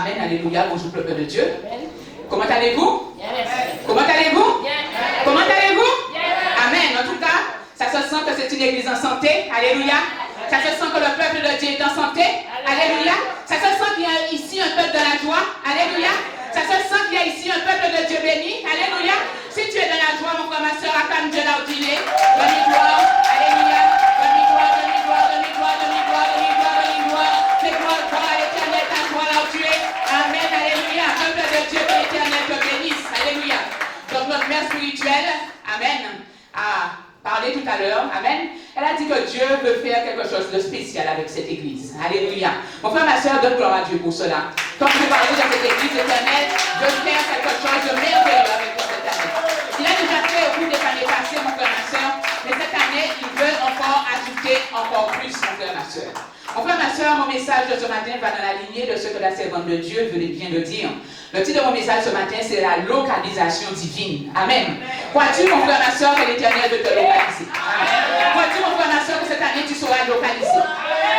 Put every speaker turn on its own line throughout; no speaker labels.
Amen, alléluia, bonjour peuple de Dieu.
Amen.
Comment allez-vous?
Yes.
Comment allez-vous?
Yes.
Comment allez-vous?
Yes.
Amen. En tout cas, ça se sent que c'est une église en santé. Alléluia. Ça se sent que le peuple de Dieu est en santé. Alléluia. Ça se sent qu'il y a ici un peuple de la joie. Alléluia. Ça se sent qu'il y a ici un peuple de Dieu béni. Alléluia. Si tu es dans la joie, mon frère, ma soeur, acclame Dieu là où tu es. Demi-gloire. Alléluia. Demi-gloire, demi-gloire, demi-gloire, demi-gloire, demi-gloire, demi-gloire. Fais-gloire, gloire à l'éternel, ta joie là où tu es. Amen. Alléluia. Peuple de Dieu, que l'éternel te bénisse. Alléluia. Donc notre mère spirituelle, amen, a parlé tout à l'heure, amen. Elle a dit que Dieu veut faire quelque chose de spécial avec cette église. Alléluia. Mon frère, ma soeur, donne gloire à Dieu pour cela. Comme je parlais de cette église éternelle, veut faire quelque chose de merveilleux avec toi cette année. Il a déjà fait au cours des années passées, mon frère, ma soeur, mais cette année, il veut encore ajouter encore plus, mon frère, ma soeur. Mon frère, ma soeur, mon message de ce matin va dans la lignée de ce que la servante de Dieu vient de dire. Le titre de mon message ce matin, c'est la localisation divine. Amen. Crois-tu, mon frère, ma soeur, que l'Éternel veut te localiser? Crois-tu, mon frère, ma soeur, que cette année, tu seras localisé?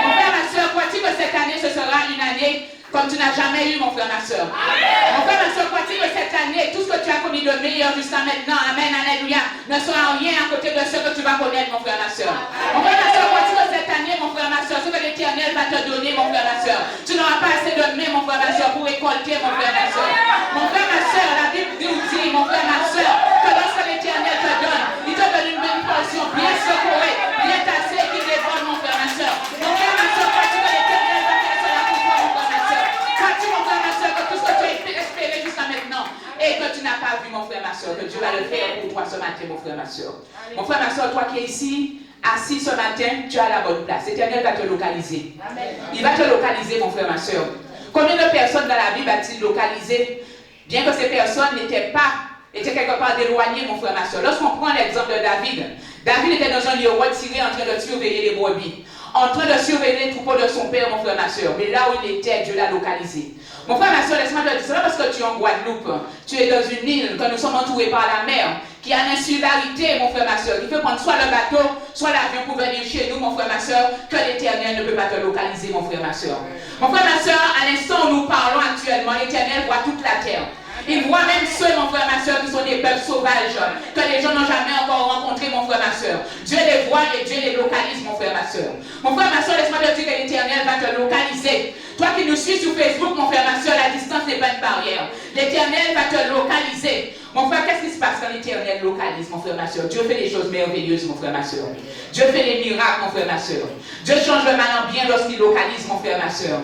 Mon frère, ma soeur, crois-tu que cette année, ce sera une année comme tu n'as jamais eu, mon frère, ma soeur? Mon frère, ma soeur, crois-tu que cette année, tout ce que tu as commis de meilleur jusqu'à maintenant, amen, alléluia, ne sera rien à côté de ce que tu vas connaître, mon frère, ma soeur? Mon frère, ma soeur, crois-tu que cette année, mon frère, ma soeur, ce que l'Éternel va te donner, mon frère, ma soeur, tu n'auras pas assez de mains, mon frère, ma soeur, pour récolter, mon frère, ma soeur? Mon frère, ma soeur, la Bible nous dit, mon frère, ma soeur, que lorsque l'Éternel te donne, il te donne une bonne portion, bien secourée, bien tassée, qui dévore, mon frère, ma soeur. Mon frère, ma soeur, crois-tu que l'Éternel va faire cela pour toi, mon frère, ma soeur? Crois-tu, mon frère, ma soeur, que tout ce que tu as espéré jusqu'à maintenant et que tu n'as pas vu, mon frère, ma soeur, que Dieu va le faire pour toi ce matin, mon frère, ma soeur? Mon frère, ma soeur, toi qui es ici, assis ce matin, tu as la bonne place. L'Éternel va te localiser. Amen. Il va te localiser, mon frère, ma soeur. Combien de personnes dans la Bible a-t-il localisé, bien que ces personnes n'étaient quelque part éloignées, mon frère, ma soeur? Lorsqu'on prend l'exemple de David, David était dans un lieu retiré en train de surveiller les brebis, en train de surveiller les troupeaux de son père, mon frère, ma soeur. Mais là où il était, Dieu l'a localisé. Mon frère, ma soeur, laisse-moi te dire, c'est pas parce que tu es en Guadeloupe, tu es dans une île, que nous sommes entourés par la mer, qui a l'insularité, mon frère, ma soeur, qui peut prendre soit le bateau, soit l'avion pour venir chez nous, mon frère, ma soeur, que l'Éternel ne peut pas te localiser, mon frère, ma soeur. Mon frère, ma soeur, à l'instant où nous parlons actuellement, l'Éternel voit toute la terre. Il voit même ceux, mon frère, ma soeur, qui sont des peuples sauvages, que les gens n'ont jamais encore rencontrés, mon frère, ma soeur. Dieu les voit et Dieu les localise, mon frère, ma soeur. Mon frère, ma soeur, laisse-moi te dire que l'Éternel va te localiser. Toi qui nous suis sur Facebook, mon frère, ma soeur, la distance n'est pas une barrière. L'Éternel va te localiser. Mon frère, qu'est-ce qui se passe quand l'Éternel localise, mon frère, ma soeur? Dieu fait des choses merveilleuses, mon frère, ma soeur. Dieu fait des miracles, mon frère, ma soeur. Dieu change le mal en bien lorsqu'il localise, mon frère, ma soeur.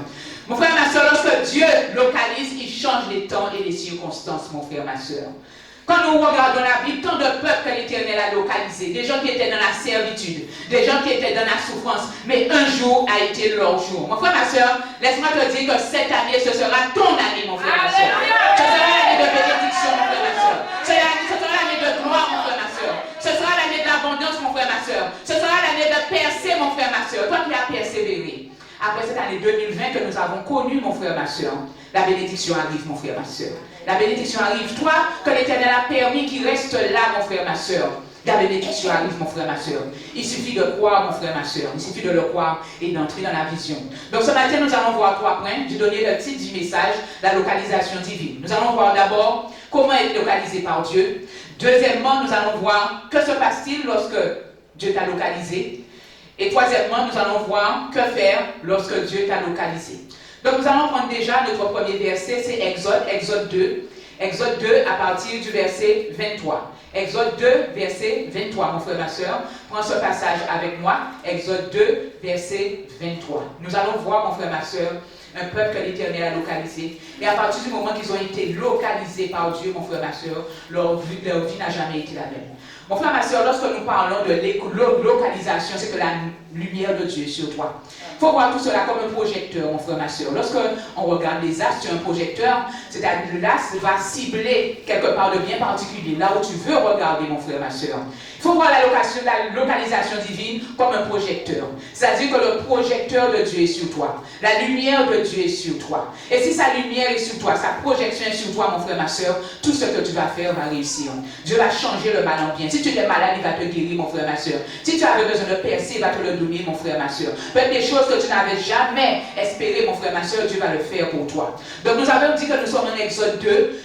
Mon frère, ma soeur, lorsque Dieu localise, il change les temps et les circonstances, mon frère, ma soeur. Quand nous regardons la Bible, tant de peuples que l'Éternel a localisés, des gens qui étaient dans la servitude, des gens qui étaient dans la souffrance, mais un jour a été leur jour. Mon frère, ma soeur, laisse-moi te dire que cette année, ce sera ton année, mon frère, ma soeur. Ce sera l'année de bénédiction, mon frère, ma soeur. Ce sera l'année de gloire, mon frère, ma soeur. Ce sera l'année d'abondance, mon frère, ma soeur. Ce sera l'année de percée, mon frère, ma soeur. Toi qui as persévéré. Après cette année 2020 que nous avons connue, mon frère, ma soeur, la bénédiction arrive, mon frère, ma soeur. La bénédiction arrive. Toi, que l'Éternel a permis qu'il reste là, mon frère, ma soeur. La bénédiction arrive, mon frère, ma soeur. Il suffit de croire, mon frère, ma soeur. Il suffit de le croire et d'entrer dans la vision. Donc ce matin, nous allons voir 3 points. Je donner le titre du message, la localisation divine. Nous allons voir d'abord comment être localisé par Dieu. Deuxièmement, nous allons voir que se passe-t-il lorsque Dieu t'a localisé. Et troisièmement, nous allons voir que faire lorsque Dieu t'a localisé. Donc nous allons prendre déjà notre premier verset, c'est Exode 2. Exode 2 à partir du verset 23. Exode 2, verset 23, mon frère, ma soeur. Prends ce passage avec moi. Exode 2, verset 23. Nous allons voir, mon frère, ma soeur, un peuple que l'Éternel a localisé. Et à partir du moment qu'ils ont été localisés par Dieu, mon frère, ma soeur, leur vie n'a jamais été la même. Mon frère, ma soeur, lorsque nous parlons de localisation, c'est que la lumière de Dieu est sur toi. Il faut voir tout cela comme un projecteur, mon frère, ma soeur. Lorsque on regarde les astres sur un projecteur, c'est-à-dire que l'astre va cibler quelque part de bien particulier, là où tu veux regarder, mon frère, ma soeur. Il faut voir la localisation divine comme un projecteur. C'est-à-dire que le projecteur de Dieu est sur toi. La lumière de Dieu est sur toi. Et si sa lumière est sur toi, sa projection est sur toi, mon frère, ma soeur, tout ce que tu vas faire va réussir. Dieu va changer le mal en bien. Si tu es malade, il va te guérir, mon frère, ma soeur. Si tu avais besoin de percer, il va te le donner, mon frère, ma soeur. Peut-être des choses que tu n'avais jamais espérées, mon frère, ma soeur, Dieu va le faire pour toi. Donc nous avons dit que nous sommes en Exode 2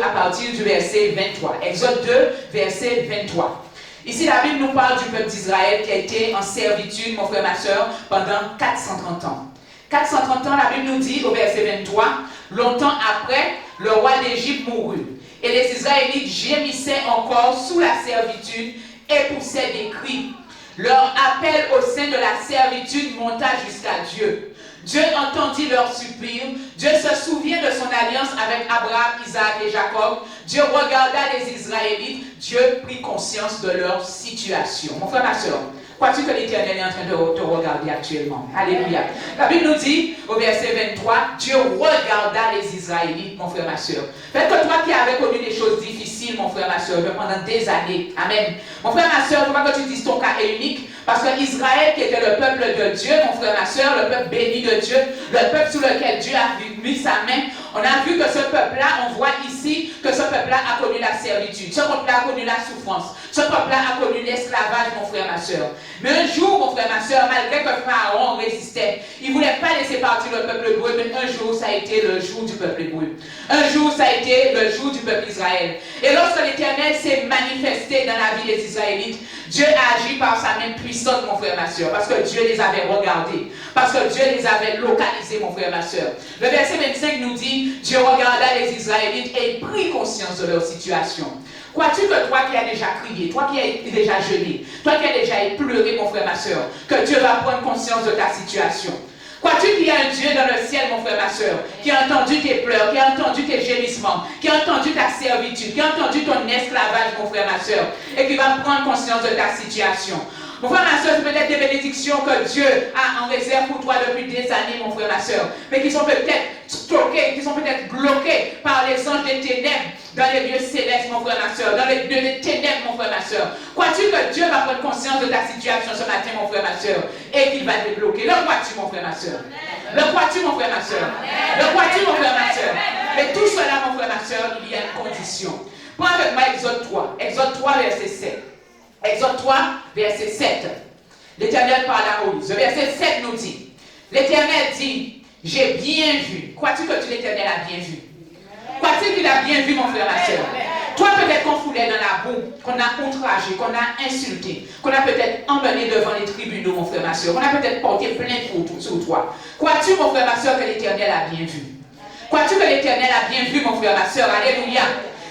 à partir du verset 23. Exode 2, verset 23. Ici, la Bible nous parle du peuple d'Israël qui a été en servitude, mon frère, ma soeur, pendant 430 ans. 430 ans, la Bible nous dit au verset 23, longtemps après, le roi d'Égypte mourut. Et les Israélites gémissaient encore sous la servitude et poussaient des cris. Leur appel au sein de la servitude monta jusqu'à Dieu. Dieu entendit leur soupir. Dieu se souvient de son alliance avec Abraham, Isaac et Jacob. Dieu regarda les Israélites. Dieu prit conscience de leur situation. Mon frère, ma soeur, crois-tu que l'Éternel est en train de te regarder actuellement? Alléluia. La Bible nous dit, au verset 23, Dieu regarda les Israélites, mon frère, ma soeur. Peut-être que toi qui avais connu des choses difficiles, mon frère, ma soeur, pendant des années. Amen. Mon frère, ma soeur, il ne faut pas que tu dises ton cas est unique. Parce que Israël, qui était le peuple de Dieu, mon frère, ma soeur, le peuple béni de Dieu, le peuple sous lequel Dieu a mis sa main, on a vu que ce peuple-là, on voit ici que ce peuple-là a connu la servitude. Ce peuple-là a connu la souffrance. Ce peuple-là a connu l'esclavage, mon frère, ma soeur. Mais un jour, mon frère, ma soeur, malgré que Pharaon résistait, il ne voulait pas laisser partir le peuple hébreu, mais un jour, ça a été le jour du peuple hébreu. Un jour, ça a été le jour du peuple Israël. Et lorsque l'Éternel s'est manifesté dans la vie des Israélites, Dieu a agi par sa main puissante, mon frère, ma soeur, parce que Dieu les avait regardés, parce que Dieu les avait localisés, mon frère, ma soeur. Le verset 25 nous dit, Dieu regarda les Israélites et il prit conscience de leur situation. Crois-tu que toi qui as déjà crié, toi qui as déjà jeûné, toi qui as déjà pleuré, mon frère, ma soeur, que Dieu va prendre conscience de ta situation? Crois-tu qu'il y a un Dieu dans le ciel, mon frère, ma soeur, qui a entendu tes pleurs, qui a entendu tes gémissements, qui a entendu ta servitude, qui a entendu ton esclavage, mon frère, ma soeur, et qui va prendre conscience de ta situation? Mon frère, ma soeur, c'est peut-être des bénédictions que Dieu a en réserve pour toi depuis des années, mon frère, ma soeur, mais qui sont peut-être stockées, qui sont peut-être bloquées par les anges des ténèbres dans les lieux célestes, mon frère, ma soeur, dans les lieux des ténèbres, mon frère, ma soeur. Crois-tu que Dieu va prendre conscience de ta situation ce matin, mon frère, ma soeur, et qu'il va te débloquer? Le crois-tu, mon frère, ma soeur? Le crois-tu, mon frère, ma soeur? Le crois-tu, mon frère, ma soeur? Mais tout cela, mon frère, ma soeur, il y a une condition. Prends avec moi Exode 3. Exode 3, verset 7. Exode 3, verset 7. L'Éternel parle à Moïse. Le verset 7 nous dit, l'Éternel dit, j'ai bien vu. Crois-tu que l'Éternel a bien vu? Crois-tu qu'il a bien vu, mon frère, ma soeur? Toi, peut-être qu'on foulait dans la boue, qu'on a outragé, qu'on a insulté, qu'on a peut-être emmené devant les tribunaux, mon frère, ma soeur, qu'on a peut-être porté plainte sur toi. Crois-tu, mon frère, ma soeur, que l'Éternel a bien vu? Crois-tu que l'Éternel a bien vu, mon frère, ma soeur? Alléluia.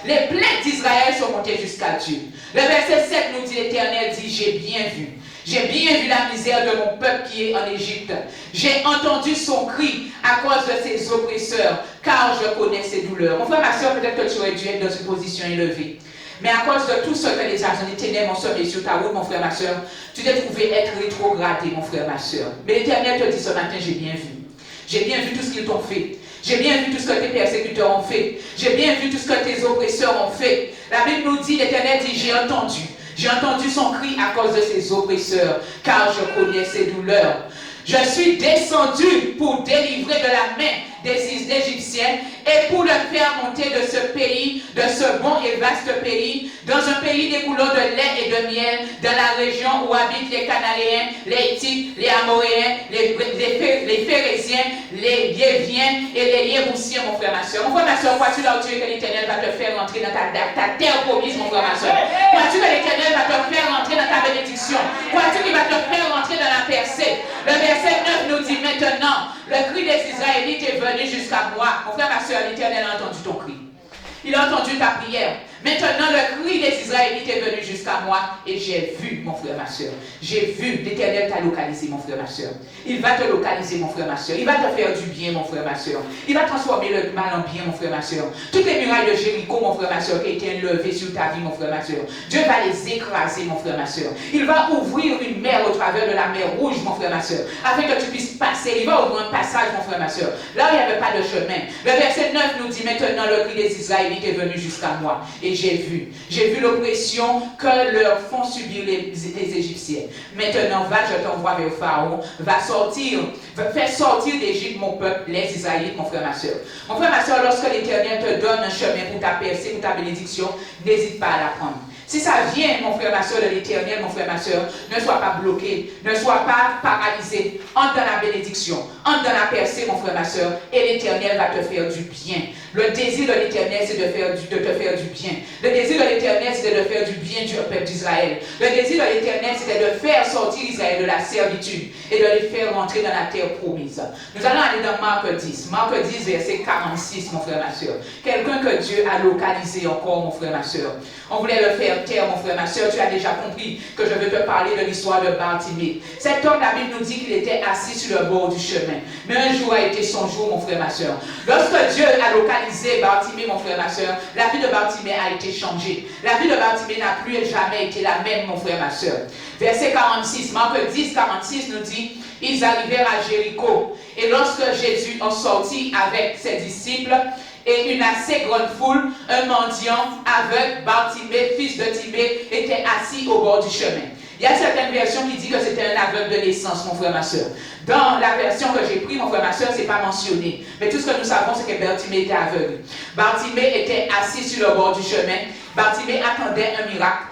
Les plaintes d'Israël sont montées jusqu'à Dieu. Le verset 7 nous dit, l'Éternel dit, j'ai bien vu. J'ai bien vu la misère de mon peuple qui est en Égypte. J'ai entendu son cri à cause de ses oppresseurs, car je connais ses douleurs. Mon frère, ma soeur, peut-être que tu aurais dû être dans une position élevée. Mais à cause de tout ce que les agents des ténèbres ont semé sur ta route, mon frère, ma soeur, tu t'es trouvé être rétrogradé, mon frère, ma soeur. Mais l'Éternel te dit ce matin, j'ai bien vu. J'ai bien vu tout ce qu'ils t'ont fait. J'ai bien vu tout ce que tes persécuteurs ont fait. J'ai bien vu tout ce que tes oppresseurs ont fait. La Bible nous dit, l'Éternel dit, j'ai entendu. J'ai entendu son cri à cause de ses oppresseurs, car je connais ses douleurs. Je suis descendu pour délivrer de la main des Égyptiens et pour le faire monter de ce pays, de ce bon et vaste pays, dans un pays découlant de lait et de miel, dans la région où habitent les Cananéens, les Hittites, les Amoréens, les Phérésiens, les Yéviens et les Yébousiens, mon frère, ma soeur. Mon frère, ma soeur, crois-tu là où tu es que l'Éternel va te faire rentrer dans ta terre promise, mon frère, ma soeur? Crois-tu que l'Éternel va te faire rentrer dans ta bénédiction? Crois-tu qu'il va te faire rentrer dans la percée? Le verset 9 nous dit maintenant, le cri des Israélites est venu jusqu'à moi. Mon frère, ma soeur, l'Éternel a entendu ton cri. Il a entendu ta prière. Maintenant, le cri des Israélites est venu jusqu'à moi et j'ai vu, mon frère, ma soeur. J'ai vu, l'Éternel t'a localisé, mon frère, ma soeur. Il va te localiser, mon frère, ma soeur. Il va te faire du bien, mon frère, ma soeur. Il va transformer le mal en bien, mon frère, ma soeur. Toutes les murailles de Jéricho, mon frère, ma soeur, qui ont été enlevées sur ta vie, mon frère, ma soeur. Dieu va les écraser, mon frère, ma soeur. Il va ouvrir une mer au travers de la mer rouge, mon frère, ma soeur, afin que tu puisses passer. Il va ouvrir un passage, mon frère, ma soeur. Là où il n'y avait pas de chemin. Le verset 9 nous dit maintenant, le cri des Israélites est venu jusqu'à moi et et j'ai vu. J'ai vu l'oppression que leur font subir les Égyptiens. Maintenant, va, je t'envoie vers Pharaon, va faire sortir d'Égypte mon peuple, les Israélites, mon frère, ma soeur. Mon frère, ma soeur, lorsque l'Éternel te donne un chemin pour ta percée, pour ta bénédiction, n'hésite pas à la prendre. Si ça vient, mon frère, ma soeur, de l'Éternel, mon frère, ma soeur, ne sois pas bloqué, ne sois pas paralysé. Entre dans la bénédiction, entre dans la percée, mon frère, ma soeur, et l'Éternel va te faire du bien. Le désir de l'Éternel, c'est de te faire du bien. Le désir de l'Éternel, c'est de faire du bien du peuple d'Israël. Le désir de l'Éternel, c'était de faire sortir Israël de la servitude et de les faire rentrer dans la terre promise. Nous allons aller dans Marc 10. Marc 10, verset 46, mon frère, ma soeur. Quelqu'un que Dieu a localisé encore, mon frère, ma soeur. On voulait le faire taire, mon frère, ma soeur. Tu as déjà compris que je veux te parler de l'histoire de Bartimée. Cet homme, la Bible nous dit qu'il était assis sur le bord du chemin. Mais un jour a été son jour, mon frère, ma soeur. Lorsque Dieu a localisé Bartimée, mon frère, ma soeur, la vie de Bartimée a été changée. La vie de Bartimée n'a plus jamais été la même, mon frère, ma soeur. Verset 46, Marc 10, 46 nous dit, ils arrivèrent à Jéricho. Et lorsque Jésus en sortit avec ses disciples, et une assez grande foule, un mendiant aveugle, Bartimée, fils de Timée, était assis au bord du chemin. Il y a certaines versions qui disent que c'était un aveugle de naissance, mon frère, ma soeur. Dans la version que j'ai prise, mon frère, ma soeur, ce n'est pas mentionné. Mais tout ce que nous savons, c'est que Bartimée était aveugle. Bartimée était assis sur le bord du chemin. Bartimée attendait un miracle.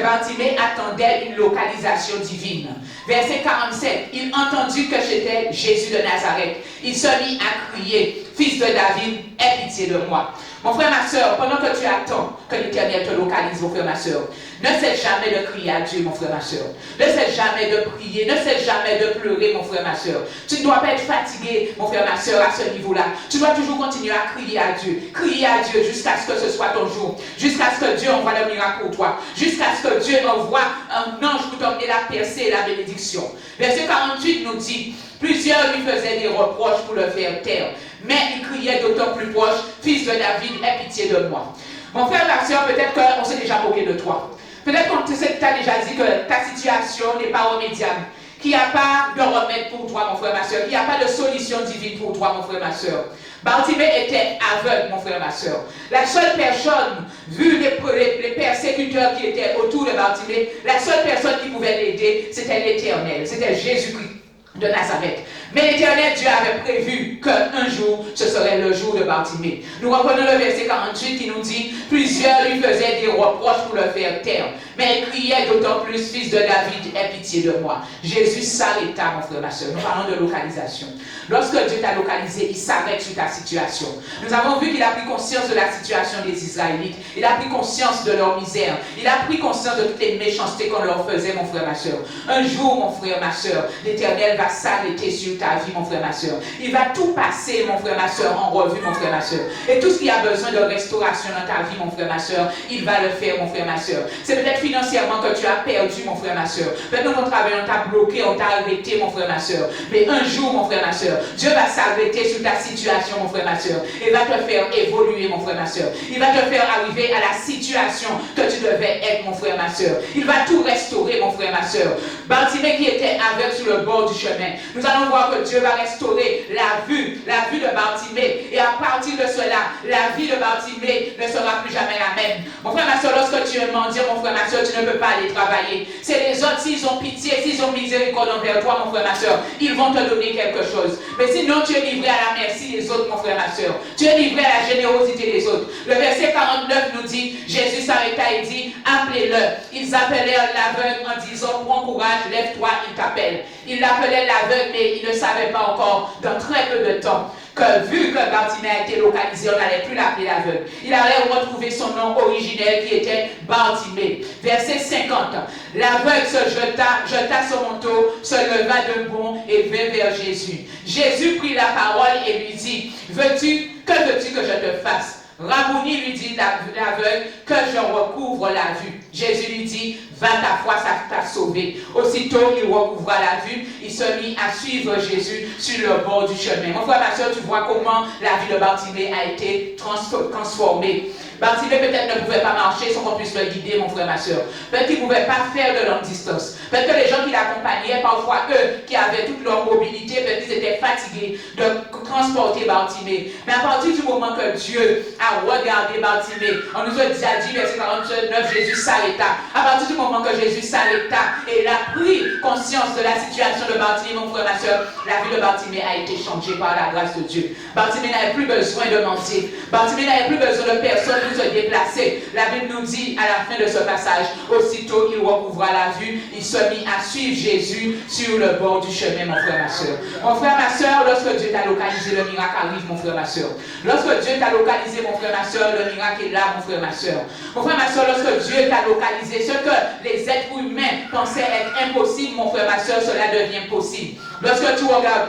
Bartimée attendait une localisation divine. Verset 47, il entendit que j'étais Jésus de Nazareth. Il se mit à crier, fils de David, aie pitié de moi. Mon frère, ma soeur, pendant que tu attends que l'Éternel te localise, mon frère, ma soeur, ne cesse jamais de crier à Dieu, mon frère, ma soeur. Ne cesse jamais de prier, ne cesse jamais de pleurer, mon frère, ma soeur. Tu ne dois pas être fatigué, mon frère, ma soeur, à ce niveau-là. Tu dois toujours continuer à crier à Dieu. Crier à Dieu jusqu'à ce que ce soit ton jour. Jusqu'à ce que Dieu envoie le miracle pour toi. Jusqu'à ce que Dieu envoie un ange pour t'emmener la percée et la bénédiction. Verset 48 nous dit, plusieurs lui faisaient des reproches pour le faire taire. Mais il criait d'autant plus proche, fils de David, aie pitié de moi. Mon frère, ma soeur, peut-être qu'on s'est déjà moqué de toi. Peut-être qu'on t'a déjà dit que ta situation n'est pas remédiable, qu'il n'y a pas de remède pour toi, mon frère, ma soeur, qu'il n'y a pas de solution divine pour toi, mon frère, ma soeur. Bartimée était aveugle, mon frère, ma soeur. La seule personne, vu les persécuteurs qui étaient autour de Bartimée, la seule personne qui pouvait l'aider, c'était l'Éternel, c'était Jésus-Christ de Nazareth. Mais l'Éternel Dieu avait prévu qu'un jour, ce serait le jour de Bartimée. Nous reprenons le verset 48 qui nous dit, plusieurs lui faisaient des reproches pour le faire taire. Mais il criait d'autant plus, fils de David, aie pitié de moi. Jésus s'arrêta, mon frère, ma soeur. Nous parlons de localisation. Lorsque Dieu t'a localisé, il s'arrête sur ta situation. Nous avons vu qu'il a pris conscience de la situation des Israélites. Il a pris conscience de leur misère. Il a pris conscience de toutes les méchancetés qu'on leur faisait, mon frère, ma soeur. Un jour, mon frère, ma soeur, l'Éternel va s'arrêter sur ta vie, mon frère, ma soeur. Il va tout passer, mon frère, ma soeur, en revue, mon frère, ma soeur. Et tout ce qui a besoin de restauration dans ta vie, mon frère, ma soeur, il va le faire, mon frère, ma soeur. C'est peut-être financièrement que tu as perdu, mon frère, ma soeur. Peut-être dans ton travail, on t'a bloqué, on t'a arrêté, mon frère, ma soeur. Mais un jour, mon frère, ma soeur, Dieu va s'arrêter sur ta situation, mon frère, ma soeur. Et va te faire évoluer, mon frère, ma soeur. Il va te faire arriver à la situation que tu devais être, mon frère, ma soeur. Il va tout restaurer, mon frère, ma soeur. Bartimée qui était aveugle sur le bord du chemin. Nous allons voir que Dieu va restaurer la vue de Bartimée. Et à partir de cela, la vie de Bartimée ne sera plus jamais la même. Mon frère, ma soeur, lorsque tu es mendiant, mon frère, ma soeur, tu ne peux pas aller travailler. C'est les autres, s'ils ont pitié, s'ils ont miséricorde envers toi, mon frère, ma soeur, ils vont te donner quelque chose. Mais sinon, tu es livré à la merci des autres, mon frère, ma soeur. Tu es livré à la générosité des autres. Le verset 49 nous dit, Jésus s'arrêta et dit, appelez-le. Ils appelèrent l'aveugle en disant, prends courage, lève-toi, il t'appelle. Ils l'appelaient l'aveugle, mais ils ne savaient pas encore, dans très peu de temps, que vu que Bartimée a été localisé, on n'allait plus l'appeler l'aveugle. Il allait retrouver son nom originel qui était Bartimée. Verset 50. L'aveugle se jeta son manteau, se leva d'un bond et vint vers Jésus. Jésus prit la parole et lui dit, que veux-tu que je te fasse? Rabouni, lui dit l'aveugle, que je recouvre la vue. Jésus lui dit, va, ta foi, ça t'a sauvé. Aussitôt, il recouvra la vue, il se mit à suivre Jésus sur le bord du chemin. Mon frère, ma soeur, tu vois comment la vie de Bartimée a été transformée. Bartimée peut-être ne pouvait pas marcher sans qu'on puisse le guider, mon frère, ma soeur. Peut-être qu'il ne pouvait pas faire de longue distance. Peut-être que les gens qui l'accompagnaient, parfois eux, qui avaient toute leur mobilité, peut-être qu'ils étaient fatigués de transporter Bartimée. Mais à partir du moment que Dieu a regardé Bartimée, on nous a déjà dit, verset 49, Jésus s'arrêta. À partir du moment que Jésus s'arrêta et il a pris conscience de la situation de Bartimée, mon frère, ma soeur, la vie de Bartimée a été changée par la grâce de Dieu. Bartimée n'avait plus besoin de mentir. Bartimée n'avait plus besoin de personne pour se déplacer. La Bible nous dit à la fin de ce passage, aussitôt il recouvra la vue, il se mit à suivre Jésus sur le bord du chemin, mon frère, ma soeur. Mon frère, ma soeur, lorsque Dieu t'a localisé, le miracle arrive, mon frère, ma soeur. Lorsque Dieu t'a localisé, mon frère, ma soeur, le miracle est là, mon frère, ma soeur. Mon frère, ma soeur, lorsque Dieu t'a localisé, ce que les êtres humains pensaient être impossible, mon frère, ma soeur, cela devient possible. Lorsque tu regardes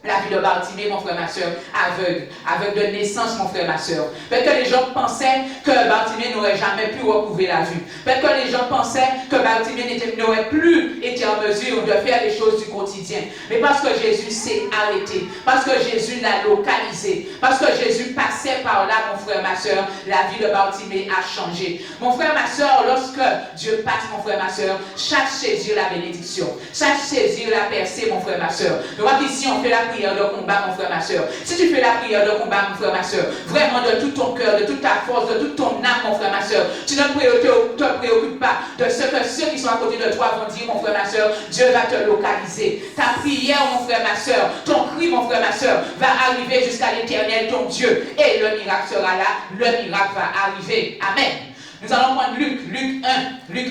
la vie de Bartimée, mon frère, ma soeur, aveugle de naissance, mon frère, ma soeur. Peut-être que les gens pensaient que Bartimée n'aurait jamais pu recouvrer la vue. Peut-être que les gens pensaient que Bartimée n'aurait plus été en mesure de faire les choses du quotidien. Mais parce que Jésus s'est arrêté, parce que Jésus l'a localisé, parce que Jésus passait par là, mon frère, ma soeur, la vie de Bartimée a changé. Mon frère, ma soeur, lorsque Dieu passe, mon frère, ma soeur, cherche saisir la bénédiction, cherche saisir la percée, mon frère, ma soeur. Donc ici, on fait la prière de combat, mon frère, ma soeur. Si tu fais la prière de combat, mon frère, ma soeur, vraiment de tout ton cœur, de toute ta force, de toute ton âme, mon frère, ma soeur, tu ne te préoccupes pas de ce que ceux qui sont à côté de toi vont dire, mon frère, ma soeur. Dieu va te localiser. Ta prière, mon frère, ma soeur, ton cri, mon frère, ma soeur, va arriver jusqu'à l'Éternel, ton Dieu. Et le miracle sera là. Le miracle va arriver. Amen. Nous allons prendre Luc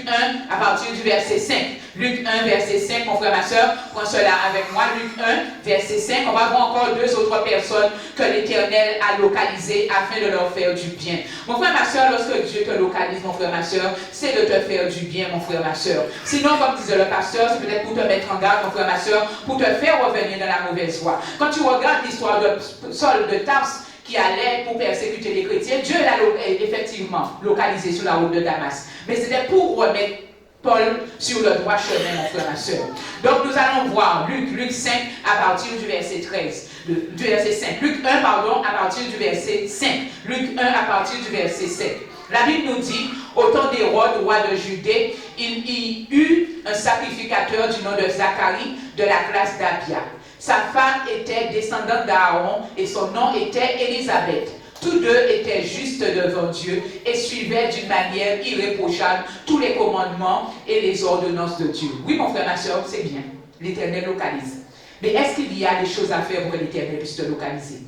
1, à partir du verset 5. Luc 1, verset 5, mon frère, ma soeur, prends cela avec moi. Luc 1, verset 5, on va voir encore deux autres personnes que l'Éternel a localisées afin de leur faire du bien. Mon frère, ma soeur, lorsque Dieu te localise, mon frère, ma soeur, c'est de te faire du bien, mon frère, ma soeur. Sinon, comme disait le pasteur, c'est peut-être pour te mettre en garde, mon frère, ma soeur, pour te faire revenir dans la mauvaise voie. Quand tu regardes l'histoire de Saul de Tarse, qui allait pour persécuter les chrétiens, Dieu l'a effectivement localisé sur la route de Damas. Mais c'était pour remettre Paul sur le droit chemin, mon frère, ma soeur. Donc nous allons voir Luc 5 à partir du verset 13. Du verset 5. Luc 1, pardon, à partir du verset 5. Luc 1 à partir du verset 7. La Bible nous dit, au temps d'Hérode, roi de Judée, il y eut un sacrificateur du nom de Zacharie, de la classe d'Abia. Sa femme était descendante d'Aaron et son nom était Élisabeth. Tous deux étaient justes devant Dieu et suivaient d'une manière irréprochable tous les commandements et les ordonnances de Dieu. Oui, mon frère, ma soeur, c'est bien. L'Éternel localise. Mais est-ce qu'il y a des choses à faire pour que l'Éternel puisse te localiser?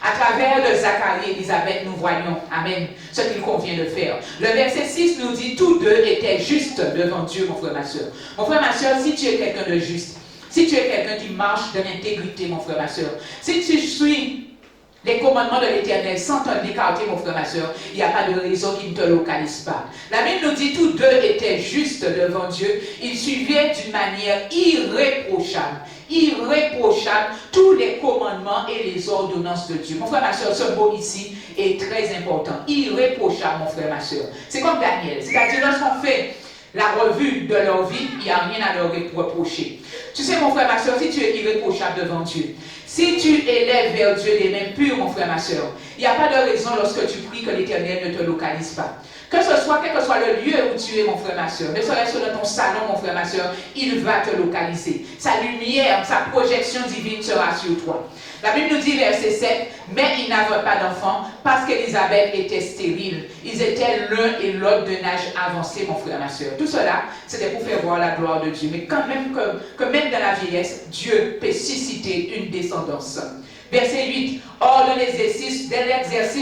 À travers de Zacharie et Élisabeth, nous voyons, amen, ce qu'il convient de faire. Le verset 6 nous dit, tous deux étaient justes devant Dieu, mon frère, ma soeur. Mon frère, ma soeur, si tu es quelqu'un de juste, si tu es quelqu'un qui marche de l'intégrité, mon frère, ma soeur, si tu suis les commandements de l'Éternel sans t'en écarter, mon frère, ma soeur, il n'y a pas de raison qu'il ne te localise pas. La Bible nous dit tous deux étaient justes devant Dieu. Ils suivaient d'une manière irréprochable tous les commandements et les ordonnances de Dieu. Mon frère, ma soeur, ce mot ici est très important. Irréprochable, mon frère, ma soeur. C'est comme Daniel. C'est-à-dire, lorsqu'on fait la revue de leur vie, il n'y a rien à leur reprocher. Tu sais, mon frère, ma soeur, si tu es irréprochable devant Dieu, si tu élèves vers Dieu des mains pures, mon frère, ma soeur, il n'y a pas de raison lorsque tu pries que l'Éternel ne te localise pas. Que ce soit, quel que soit le lieu où tu es, mon frère, ma soeur, ne serait-ce que dans ton salon, mon frère, ma soeur, il va te localiser. Sa lumière, sa projection divine sera sur toi. La Bible nous dit, verset 7, mais ils n'avaient pas d'enfants parce qu'Élisabeth était stérile. Ils étaient l'un et l'autre d'un âge avancé, mon frère, ma soeur. Tout cela, c'était pour faire voir la gloire de Dieu. Mais quand même, que même dans la vieillesse, Dieu peut susciter une descendance. Verset 8. Or, de l'exercice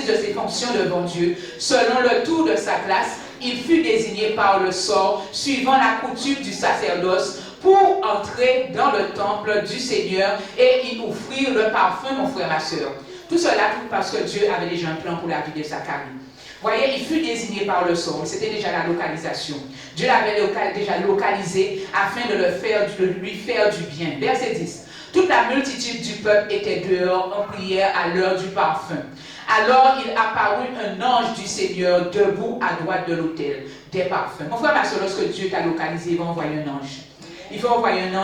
de ses fonctions devant Dieu, selon le tour de sa classe, il fut désigné par le sort, suivant la coutume du sacerdoce, pour entrer dans le temple du Seigneur et y offrir le parfum, mon frère, ma soeur. Tout cela, tout parce que Dieu avait déjà un plan pour la vie de Zacharie. Voyez, il fut désigné par le sort, c'était déjà la localisation. Dieu l'avait déjà localisé afin de lui faire du bien. Verset 10. Toute la multitude du peuple était dehors en prière à l'heure du parfum. Alors il apparut un ange du Seigneur debout à droite de l'autel des parfums. Mon frère, ma soeur, lorsque Dieu t'a localisé, il va envoyer un ange. Il va envoyer un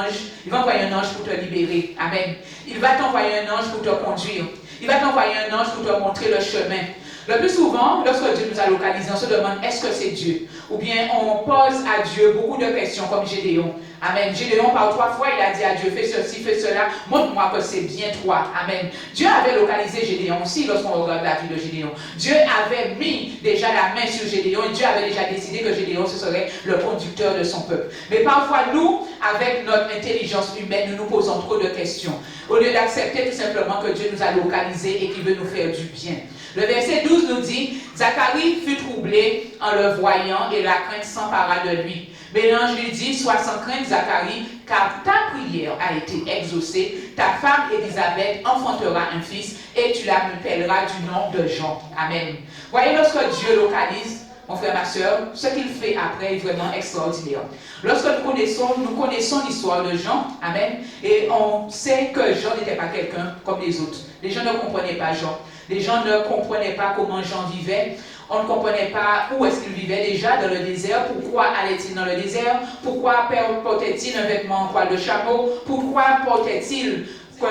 ange pour te libérer. Amen. Il va t'envoyer un ange pour te conduire. Il va t'envoyer un ange pour te montrer le chemin. Le plus souvent, lorsque Dieu nous a localisés, on se demande est-ce que c'est Dieu? Ou bien on pose à Dieu beaucoup de questions comme Gédéon. Amen. Gédéon, par 3 fois, il a dit à Dieu, fais ceci, fais cela, montre-moi que c'est bien toi. Amen. Dieu avait localisé Gédéon aussi lorsqu'on regarde la vie de Gédéon. Dieu avait mis déjà la main sur Gédéon et Dieu avait déjà décidé que Gédéon, ce serait le conducteur de son peuple. Mais parfois, nous, avec notre intelligence humaine, nous nous posons trop de questions. Au lieu d'accepter tout simplement que Dieu nous a localisés et qu'il veut nous faire du bien. Le verset 12 nous dit, Zacharie fut troublé en le voyant et la crainte s'empara de lui. Mais l'ange lui dit, sois sans crainte Zacharie, car ta prière a été exaucée, ta femme Élisabeth enfantera un fils et tu l'appelleras du nom de Jean. Amen. Voyez, lorsque Dieu localise, mon frère, ma soeur, ce qu'il fait après est vraiment extraordinaire. Lorsque nous connaissons l'histoire de Jean, amen, et on sait que Jean n'était pas quelqu'un comme les autres. Les gens ne comprenaient pas Jean. Les gens ne comprenaient pas comment Jean vivait. On ne comprenait pas où est-ce qu'il vivait déjà dans le désert. Pourquoi allait-il dans le désert? Pourquoi portait-il un vêtement en poil de chameau? Pourquoi portait-il que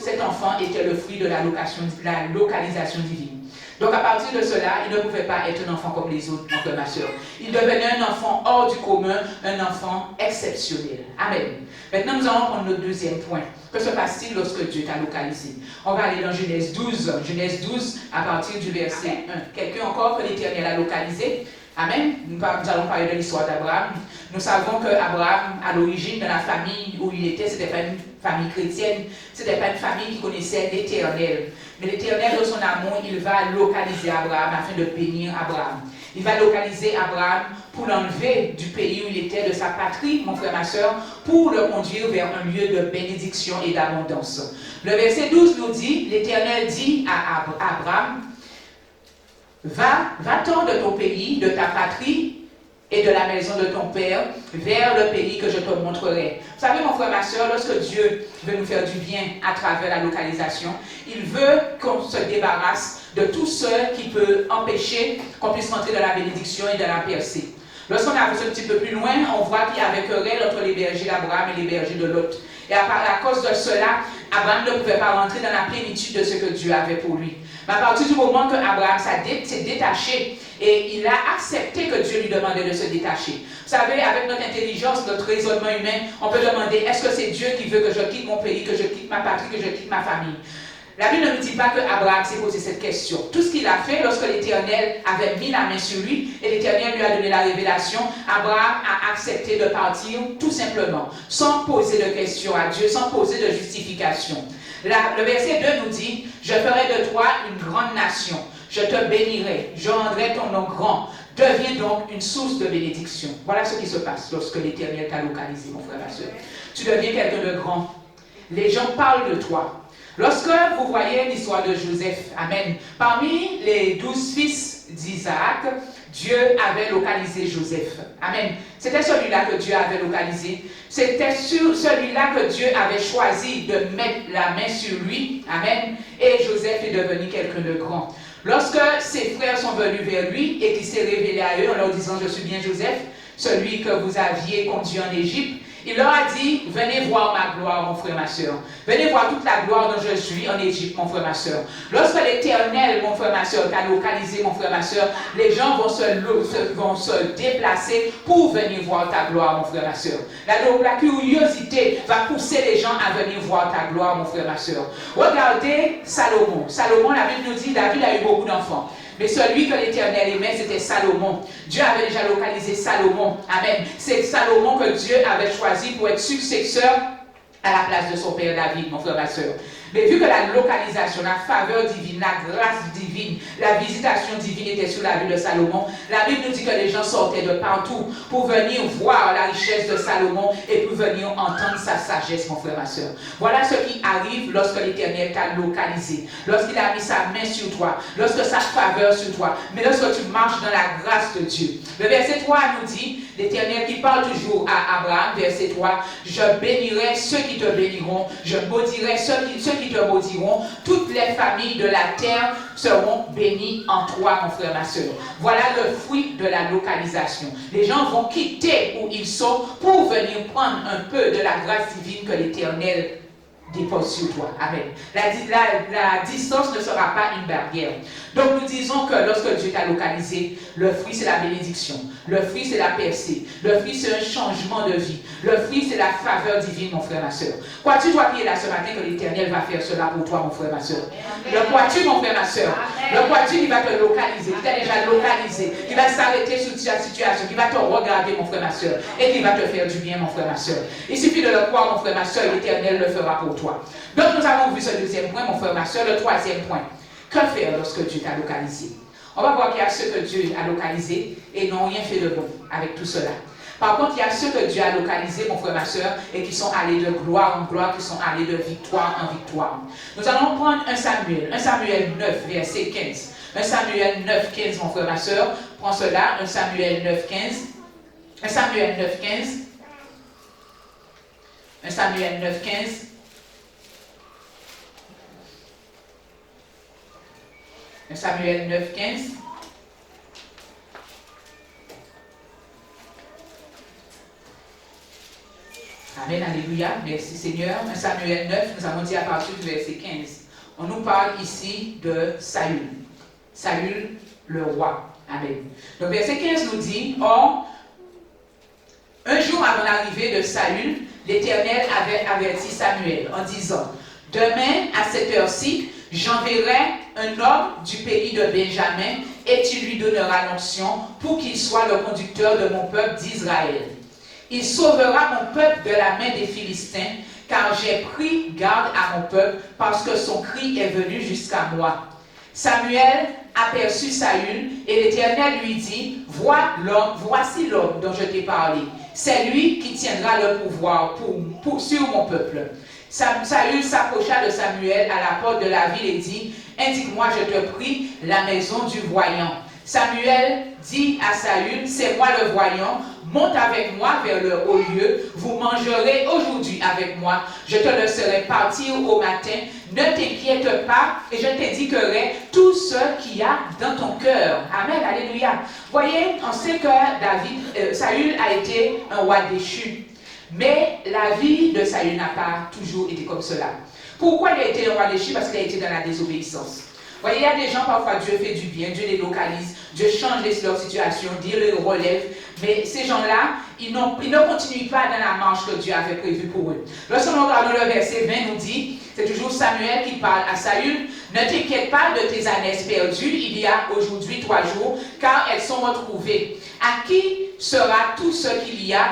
cet enfant était le fruit de la localisation divine? Donc à partir de cela, il ne pouvait pas être un enfant comme les autres, mon frère, ma soeur. Il devenait un enfant hors du commun, un enfant exceptionnel. Amen. Maintenant, nous allons prendre notre deuxième point. Que se passe-t-il lorsque Dieu t'a localisé? On va aller dans Genèse 12. Genèse 12, à partir du verset 1. Quelqu'un encore que l'Éternel a localisé? Amen. Nous allons parler de l'histoire d'Abraham. Nous savons qu'Abraham, à l'origine de la famille où il était, ce n'était pas une famille chrétienne, ce n'était pas une famille qui connaissait l'Éternel. Mais l'Éternel, de son amour, il va localiser Abraham afin de bénir Abraham. Il va localiser Abraham pour l'enlever du pays où il était, de sa patrie, mon frère, ma soeur, pour le conduire vers un lieu de bénédiction et d'abondance. Le verset 12 nous dit, l'Éternel dit à Abraham, va-t'en de ton pays, de ta patrie et de la maison de ton père vers le pays que je te montrerai. Vous savez, mon frère, ma soeur, lorsque Dieu veut nous faire du bien à travers la localisation, il veut qu'on se débarrasse de tout ce qui peut empêcher qu'on puisse rentrer dans la bénédiction et dans la percée. Lorsqu'on avance un petit peu plus loin, on voit qu'il y avait querelle entre les bergers d'Abraham et les bergers de Lot. Et à cause de cela, Abraham ne pouvait pas rentrer dans la plénitude de ce que Dieu avait pour lui. Mais à partir du moment que Abraham s'est détaché et il a accepté que Dieu lui demandait de se détacher. Vous savez, avec notre intelligence, notre raisonnement humain, on peut demander, est-ce que c'est Dieu qui veut que je quitte mon pays, que je quitte ma patrie, que je quitte ma famille? La Bible ne nous dit pas que Abraham s'est posé cette question. Tout ce qu'il a fait lorsque l'Éternel avait mis la main sur lui et l'Éternel lui a donné la révélation, Abraham a accepté de partir tout simplement, sans poser de questions à Dieu, sans poser de justification. Le verset 2 nous dit, je ferai de toi une grande nation, je te bénirai, je rendrai ton nom grand, deviens donc une source de bénédiction. Voilà ce qui se passe lorsque l'Éternel t'a localisé, mon frère, ma soeur. Tu deviens quelqu'un de grand. Les gens parlent de toi. Lorsque vous voyez l'histoire de Joseph, amen, parmi les 12 fils d'Isaac, Dieu avait localisé Joseph. Amen. C'était celui-là que Dieu avait localisé. C'était sur celui-là que Dieu avait choisi de mettre la main sur lui. Amen. Et Joseph est devenu quelqu'un de grand. Lorsque ses frères sont venus vers lui et qu'il s'est révélé à eux en leur disant, je suis bien Joseph, celui que vous aviez conduit en Égypte, il leur a dit, venez voir ma gloire, mon frère, ma soeur. Venez voir toute la gloire dont je suis en Égypte, mon frère, ma soeur. Lorsque l'Éternel, mon frère, ma soeur, t'a localisé, mon frère, ma soeur, les gens vont se déplacer pour venir voir ta gloire, mon frère, ma soeur. La curiosité va pousser les gens à venir voir ta gloire, mon frère, ma soeur. Regardez Salomon. Salomon, la Bible nous dit, David a eu beaucoup d'enfants. Mais celui que l'Éternel aimait, c'était Salomon. Dieu avait déjà localisé Salomon. Amen. C'est Salomon que Dieu avait choisi pour être successeur à la place de son père David, mon frère, ma soeur. Mais vu que la localisation, la faveur divine, la grâce divine, la visitation divine était sur la vie de Salomon, la Bible nous dit que les gens sortaient de partout pour venir voir la richesse de Salomon et pour venir entendre sa sagesse, mon frère, ma soeur. Voilà ce qui arrive lorsque l'Éternel t'a localisé, lorsqu'il a mis sa main sur toi, lorsque sa faveur sur toi, mais lorsque tu marches dans la grâce de Dieu. Le verset 3 nous dit, l'Éternel qui parle toujours à Abraham, verset 3, je bénirai ceux qui te béniront, je maudirai ceux qui te maudiront, toutes les familles de la terre seront bénies en toi, mon frère, ma soeur. Voilà le fruit de la localisation. Les gens vont quitter où ils sont pour venir prendre un peu de la grâce divine que l'Éternel dépose sur toi. Amen. La distance ne sera pas une barrière. Donc nous disons que lorsque Dieu t'a localisé, le fruit c'est la bénédiction, le fruit c'est la percée, le fruit c'est un changement de vie, le fruit c'est la faveur divine, mon frère, ma soeur. Crois-tu, toi qui es là ce matin, que l'Éternel va faire cela pour toi, mon frère, ma soeur? Le crois-tu, mon frère, ma soeur? Le crois-tu qu'il va te localiser, qu'il t'a déjà localisé, qu'il va s'arrêter sur ta situation, qu'il va te regarder, mon frère, ma soeur, et qu'il va te faire du bien, mon frère, ma soeur. Il suffit de le croire, mon frère, ma soeur, et l'Éternel le fera pour toi. Donc nous avons vu ce deuxième point, mon frère, ma soeur. Le troisième point, que faire lorsque Dieu t'a localisé? On va voir qu'il y a ceux que Dieu a localisés et n'ont rien fait de bon avec tout cela. Par contre, il y a ceux que Dieu a localisés, mon frère, ma soeur, et qui sont allés de gloire en gloire, qui sont allés de victoire en victoire. Nous allons prendre 1 Samuel 9, verset 15. 1 Samuel 9, 15, mon frère, ma soeur. Prends cela, 1 Samuel 9, 15. 1 Samuel 9, 15. 1 Samuel 9, 15. 1 Samuel 9, 15. Amen, alléluia. Merci Seigneur. 1 Samuel 9, nous avons dit à partir du verset 15. On nous parle ici de Saül. Saül, le roi. Amen. Donc verset 15 nous dit, or, un jour avant l'arrivée de Saül, l'Éternel avait averti Samuel en disant, demain à cette heure-ci, j'enverrai un homme du pays de Benjamin et tu lui donneras l'onction pour qu'il soit le conducteur de mon peuple d'Israël. Il sauvera mon peuple de la main des Philistins, car j'ai pris garde à mon peuple parce que son cri est venu jusqu'à moi. Samuel aperçut Saül et l'Éternel lui dit, voici l'homme dont je t'ai parlé. C'est lui qui tiendra le pouvoir sur mon peuple. Saül s'approcha de Samuel à la porte de la ville et dit, indique-moi, je te prie, la maison du voyant. Samuel dit à Saül, c'est moi le voyant, monte avec moi vers le haut lieu, vous mangerez aujourd'hui avec moi, je te laisserai partir au matin, ne t'inquiète pas et je t'indiquerai tout ce qu'il y a dans ton cœur. Amen, alléluia. Voyez, on sait que Saül a été un roi déchu. Mais la vie de Saül n'a pas toujours été comme cela. Pourquoi il a été un roi déchu? Parce qu'il a été dans la désobéissance. Vous voyez, il y a des gens, parfois Dieu fait du bien, Dieu les localise, Dieu change leur situation, Dieu les relève. Mais ces gens-là, ils ne continuent pas dans la marche que Dieu avait prévue pour eux. Lorsque nous regardons le verset 20, nous dit, c'est toujours Samuel qui parle à Saül, ne t'inquiète pas de tes ânesses perdues, il y a aujourd'hui 3 jours, car elles sont retrouvées. À qui sera tout ce qu'il y a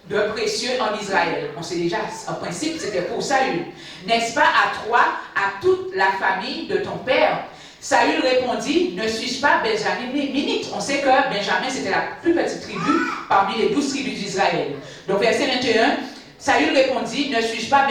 de précieux en Israël? On sait déjà, en principe, c'était pour Saül. N'est-ce pas à toi, à toute la famille de ton père? Saül répondit, ne suis-je pas benjaminite? On sait que Benjamin, c'était la plus petite tribu parmi les 12 tribus d'Israël. Donc, verset 21, Saül répondit, ne suis-je pas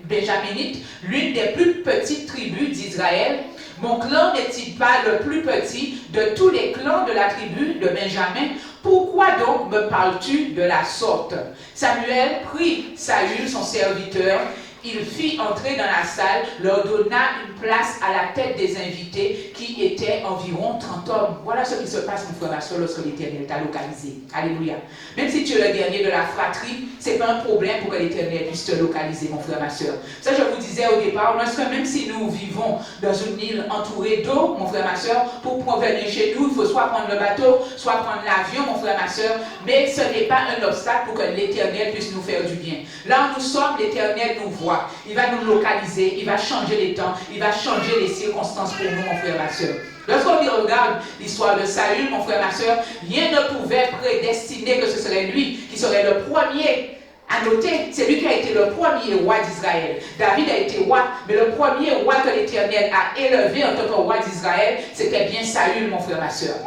benjaminite, l'une des plus petites tribus d'Israël? Mon clan n'est-il pas le plus petit de tous les clans de la tribu de Benjamin? Pourquoi donc me parles-tu de la sorte? Samuel prit Saül, son serviteur, il fit entrer dans la salle, leur donna une place à la tête des invités qui étaient environ 30 hommes. Voilà ce qui se passe, mon frère, ma soeur, lorsque l'Éternel t'a localisé. Alléluia. Même si tu es le dernier de la fratrie, ce n'est pas un problème pour que l'Éternel puisse te localiser, mon frère, ma soeur. Ça, je vous disais au départ, lorsque même si nous vivons dans une île entourée d'eau, mon frère, ma soeur, pour venir chez nous, il faut soit prendre le bateau, soit prendre l'avion, mon frère, ma soeur, mais ce n'est pas un obstacle pour que l'Éternel puisse nous faire du bien. Là où nous sommes, l'Éternel nous voit. Il va nous localiser, il va changer les temps, il va changer les circonstances pour nous, mon frère, ma soeur. Lorsqu'on regarde l'histoire de Saül, mon frère, ma soeur, rien ne pouvait prédestiner que ce serait lui qui serait le premier à noter. C'est lui qui a été le premier roi d'Israël. David a été roi, mais le premier roi que l'Éternel a élevé en tant que roi d'Israël, c'était bien Saül, mon frère, ma soeur.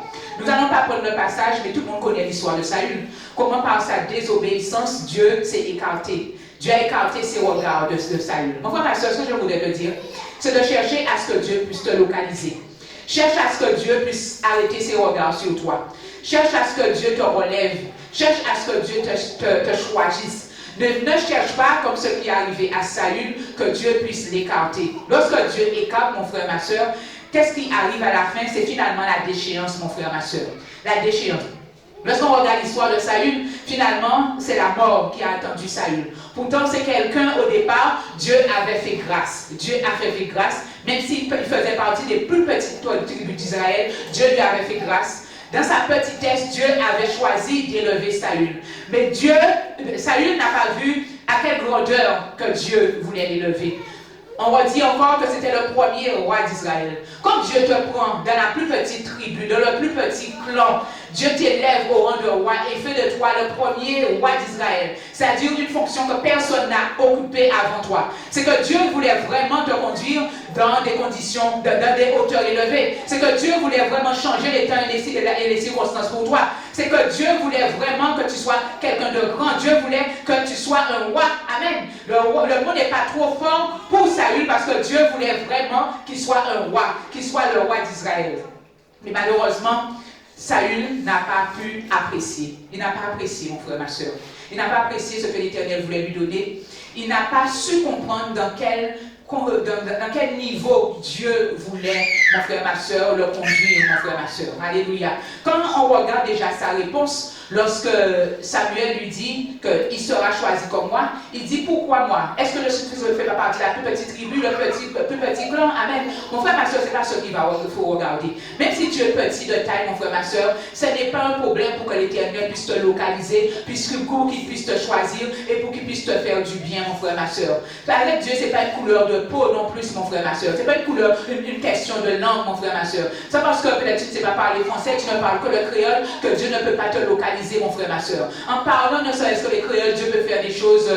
Nous n'allons pas prendre le passage, mais tout le monde connaît l'histoire de Saül. Comment par sa désobéissance, Dieu s'est écarté. Dieu a écarté ses regards de Saül. Mon frère, ma soeur, ce que je voudrais te dire, c'est de chercher à ce que Dieu puisse te localiser. Cherche à ce que Dieu puisse arrêter ses regards sur toi. Cherche à ce que Dieu te relève. Cherche à ce que Dieu te choisisse. Ne cherche pas comme ce qui est arrivé à Saül, que Dieu puisse l'écarter. Lorsque Dieu écarte, mon frère, ma soeur, qu'est-ce qui arrive à la fin? C'est finalement la déchéance, mon frère, ma soeur. La déchéance. Lorsqu'on regarde l'histoire de Saül, finalement, c'est la mort qui a attendu Saül. Pourtant, c'est quelqu'un, au départ, Dieu avait fait grâce. Dieu a fait grâce, même s'il faisait partie des plus petites tribus d'Israël, Dieu lui avait fait grâce. Dans sa petitesse, Dieu avait choisi d'élever Saül. Mais Saül n'a pas vu à quelle grandeur que Dieu voulait l'élever. On redit encore que c'était le premier roi d'Israël. Quand Dieu te prend dans la plus petite tribu, dans le plus petit clan, Dieu t'élève au rang de roi et fait de toi le premier roi d'Israël. C'est-à-dire une fonction que personne n'a occupée avant toi. C'est que Dieu voulait vraiment te conduire dans des conditions, dans des hauteurs élevées. C'est que Dieu voulait vraiment changer les temps et les circonstances pour toi. C'est que Dieu voulait vraiment que tu sois quelqu'un de grand. Dieu voulait que tu sois un roi. Amen. Le mot n'est pas trop fort pour Saül parce que Dieu voulait vraiment qu'il soit un roi, qu'il soit le roi d'Israël. Mais malheureusement, Saül n'a pas pu apprécier. Il n'a pas apprécié, mon frère, ma soeur. Il n'a pas apprécié ce que l'Éternel voulait lui donner. Il n'a pas su comprendre dans quel niveau Dieu voulait, mon frère, ma soeur, le conduire, mon frère, ma soeur. Alléluia. Quand on regarde déjà sa réponse, lorsque Samuel lui dit qu'il sera choisi comme moi, il dit pourquoi moi? Est-ce que le Fils ne fait pas partie de la plus petite tribu, le plus petit clan? Amen. Mon frère, ma soeur, ce n'est pas ce qu'il faut regarder. Même si tu es petit de taille, mon frère, ma soeur, ce n'est pas un problème pour que l'Éternel puisse te localiser, pour qu'il puisse te choisir et pour qu'il puisse te faire du bien, mon frère, ma soeur. Avec Dieu, ce n'est pas une couleur de peau non plus, mon frère, ma soeur. Ce n'est pas une question de langue, mon frère, ma soeur. C'est parce que peut-être tu ne sais pas parler français, tu ne parles que le créole, que Dieu ne peut pas te localiser, mon frère, ma soeur. En parlant ne serait-ce que les créoles, Dieu peut faire des choses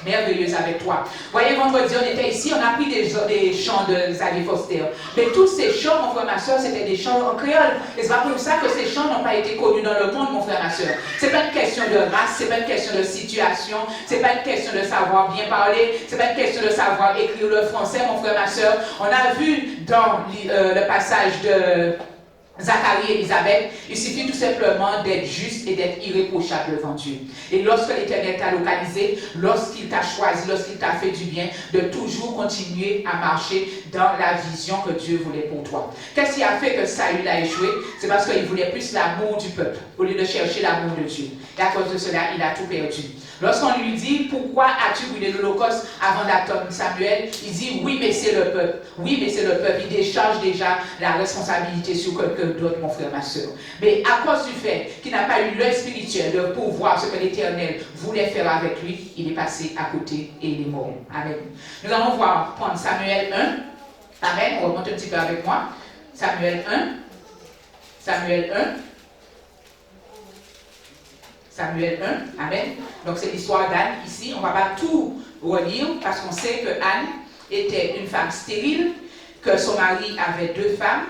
merveilleuses avec toi. Voyez, vendredi, on était ici, on a pris des chants de Xavier Foster. Mais tous ces chants, mon frère, ma soeur, c'était des chants en créole. Et c'est pas pour ça que ces chants n'ont pas été connus dans le monde, mon frère, ma soeur. C'est pas une question de race, c'est pas une question de situation, c'est pas une question de savoir bien parler, c'est pas une question de savoir écrire le français, mon frère, ma soeur. On a vu dans le passage de Zacharie et Élisabeth, il suffit tout simplement d'être juste et d'être irréprochable devant Dieu. Et lorsque l'Éternel t'a localisé, lorsqu'il t'a choisi, lorsqu'il t'a fait du bien, de toujours continuer à marcher dans la vision que Dieu voulait pour toi. Qu'est-ce qui a fait que Saül a échoué? C'est parce qu'il voulait plus l'amour du peuple, au lieu de chercher l'amour de Dieu. Et à cause de cela, il a tout perdu. Lorsqu'on lui dit, pourquoi as-tu brûlé l'Holocauste avant d'attendre Samuel? Il dit, oui, mais c'est le peuple. Oui, mais c'est le peuple. Il décharge déjà la responsabilité sur quelqu'un d'autre, mon frère, ma soeur. Mais à cause du fait qu'il n'a pas eu l'œil spirituel de pouvoir ce que l'Éternel voulait faire avec lui, il est passé à côté et il est mort. Amen. Nous allons prendre Samuel 1. Amen. On remonte un petit peu avec moi. Samuel 1. Samuel 1. Samuel 1, Amen. Donc c'est l'histoire d'Anne ici. On ne va pas tout relire parce qu'on sait que Anne était une femme stérile, que son mari avait 2 femmes,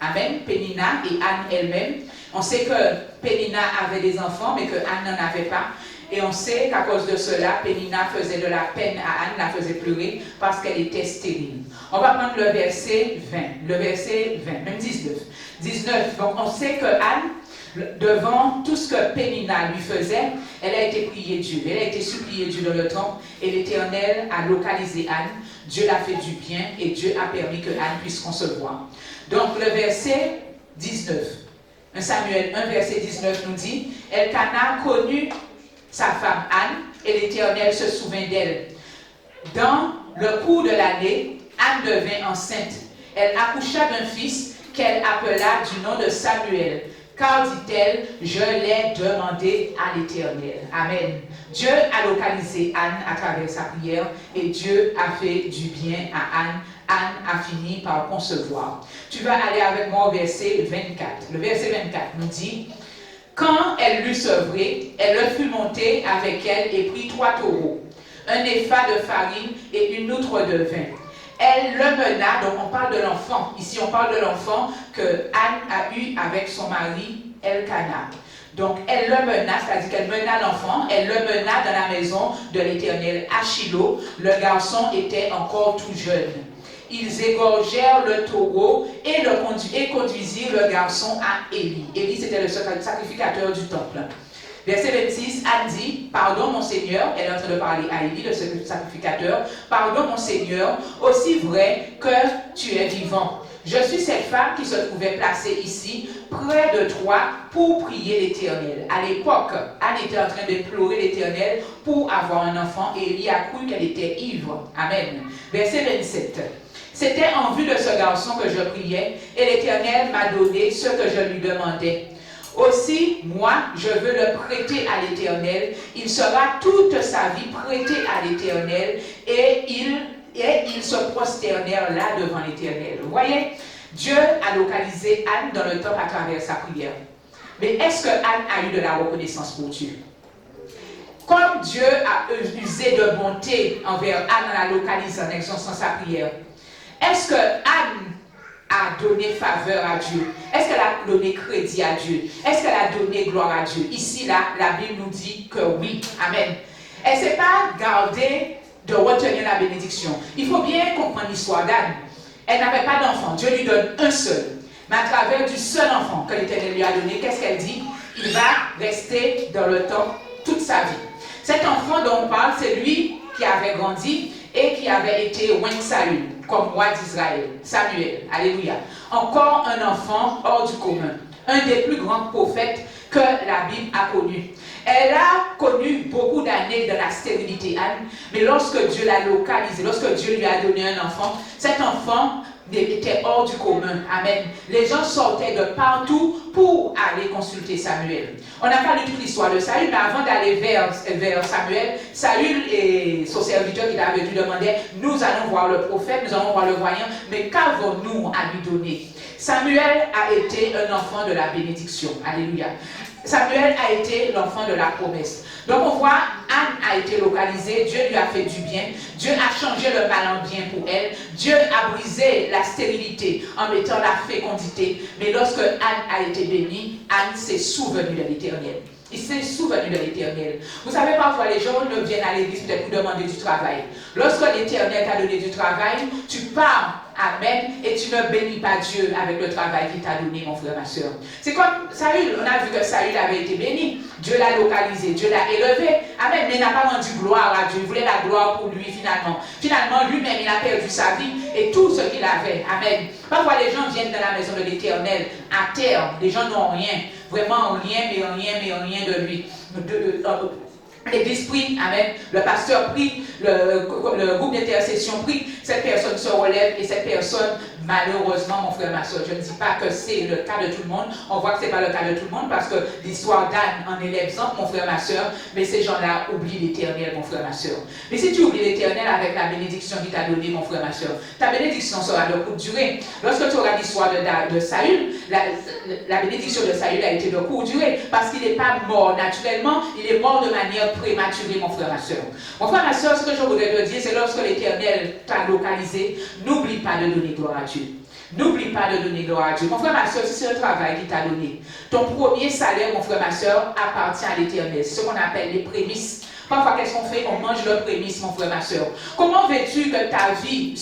Amen, Pénina et Anne elle-même. On sait que Pénina avait des enfants, mais que Anne n'en avait pas. Et on sait qu'à cause de cela, Pénina faisait de la peine à Anne, la faisait pleurer parce qu'elle était stérile. On va prendre le verset 20, même 19. 19, donc on sait que Anne, devant tout ce que Pénina lui faisait, elle a été priée Dieu, elle a été suppliée Dieu dans le temple et l'Éternel a localisé Anne, Dieu l'a fait du bien et Dieu a permis que Anne puisse concevoir. Donc le verset 19, 1 Samuel 1 verset 19 nous dit, Elkana connut sa femme Anne et l'Éternel se souvint d'elle. Dans le cours de l'année, Anne devint enceinte. Elle accoucha d'un fils qu'elle appela du nom de Samuel. Car, dit-elle, je l'ai demandé à l'Éternel. Amen. Dieu a localisé Anne à travers sa prière et Dieu a fait du bien à Anne. Anne a fini par concevoir. Tu vas aller avec moi au verset 24. Le verset 24 nous dit, quand elle l'eut sevré, elle le fut montée avec elle et prit 3 taureaux, un épha de farine et une outre de vin. Elle le mena, donc on parle de l'enfant. Ici, on parle de l'enfant que Anne a eu avec son mari Elkana. Donc, elle le mena, c'est-à-dire qu'elle mena l'enfant, elle le mena dans la maison de l'Éternel à Shilo. Le garçon était encore tout jeune. Ils égorgèrent le taureau et conduisirent le garçon à Élie. Élie, c'était le sacrificateur du temple. Verset 26, Anne dit, pardon mon Seigneur, elle est en train de parler à Élie, le sacrificateur, pardon mon Seigneur, aussi vrai que tu es vivant. Je suis cette femme qui se trouvait placée ici, près de toi, pour prier l'Éternel. À l'époque, Anne était en train de pleurer l'Éternel pour avoir un enfant et Élie a cru qu'elle était ivre. Amen. Verset 27. C'était en vue de ce garçon que je priais et l'Éternel m'a donné ce que je lui demandais. Aussi, moi, je veux le prêter à l'Éternel. Il sera toute sa vie prêté à l'Éternel et ils se prosternèrent là devant l'Éternel. Vous voyez, Dieu a localisé Anne dans le temple à travers sa prière. Mais est-ce que Anne a eu de la reconnaissance pour Dieu? Comme Dieu a usé de bonté envers Anne en la localisant, en exaucant sa prière, est-ce que Anne a donné faveur à Dieu? Est-ce qu'elle a donné crédit à Dieu? Est-ce qu'elle a donné gloire à Dieu? Ici, là, la Bible nous dit que oui. Amen. Elle ne s'est pas gardée de retenir la bénédiction. Il faut bien comprendre l'histoire d'Anne. Elle n'avait pas d'enfant. Dieu lui donne un seul. Mais à travers du seul enfant que l'Éternel lui a donné, qu'est-ce qu'elle dit? Il va rester dans le temps toute sa vie. Cet enfant dont on parle, c'est lui qui avait grandi et qui avait été roi de Saül, comme roi d'Israël, Samuel. Alléluia. Encore un enfant hors du commun. Un des plus grands prophètes que la Bible a connu. Elle a connu beaucoup d'années de la stérilité, Anne, mais lorsque Dieu l'a localisé, lorsque Dieu lui a donné un enfant, cet enfant était hors du commun. Amen. Les gens sortaient de partout pour aller consulter Samuel. On n'a pas lu toute l'histoire de Saül, mais avant d'aller vers Samuel, Saül et son serviteur qui l'avait dû demander, nous allons voir le prophète, nous allons voir le voyant, mais qu'avons-nous à lui donner? Samuel a été un enfant de la bénédiction. Alléluia. Samuel a été l'enfant de la promesse. Donc on voit, Anne a été localisée, Dieu lui a fait du bien, Dieu a changé le mal en bien pour elle, Dieu a brisé la stérilité en mettant la fécondité. Mais lorsque Anne a été bénie, Anne s'est souvenue de l'Éternel. Il s'est souvenu de l'Éternel. Vous savez, parfois les gens ne viennent à l'église peut-être pour demander du travail. Lorsque l'Éternel t'a donné du travail, tu pars, amen, et tu ne bénis pas Dieu avec le travail qu'il t'a donné, mon frère, ma soeur. C'est comme Saül. On a vu que Saül avait été béni. Dieu l'a localisé, Dieu l'a élevé. Amen, mais il n'a pas rendu gloire à Dieu. Il voulait la gloire pour lui finalement. Finalement, lui-même, il a perdu sa vie et tout ce qu'il avait. Amen. Parfois les gens viennent dans la maison de l'Éternel à terre. Les gens n'ont rien. Vraiment rien de lui. L'église prie, amen. Le pasteur prie, le groupe d'intercession prie. Cette personne se relève et cette personne, malheureusement, mon frère, ma soeur, je ne dis pas que c'est le cas de tout le monde. On voit que ce n'est pas le cas de tout le monde parce que l'histoire d'Anne en est l'exemple, mon frère, ma soeur. Mais ces gens-là oublient l'Éternel, mon frère, ma soeur. Mais si tu oublies l'Éternel avec la bénédiction qu'il t'a donnée, mon frère, ma soeur, ta bénédiction sera de courte durée. Lorsque tu auras l'histoire de Saül, la bénédiction de Saül a été de courte durée parce qu'il n'est pas mort naturellement, il est mort de manière prématurée, mon frère, ma soeur. Mon frère, ma soeur, ce que je voudrais te dire, c'est lorsque l'Éternel t'a localisé, n'oublie pas de donner gloire à Dieu. N'oublie pas de donner gloire à Dieu. Mon frère, ma soeur, c'est un travail qu'il t'a donné. Ton premier salaire, mon frère, ma soeur, appartient à l'Éternel. C'est ce qu'on appelle les prémices. Parfois, qu'est-ce qu'on fait? On mange le prémisse, mon frère, ma soeur. Comment veux-tu que ta vie,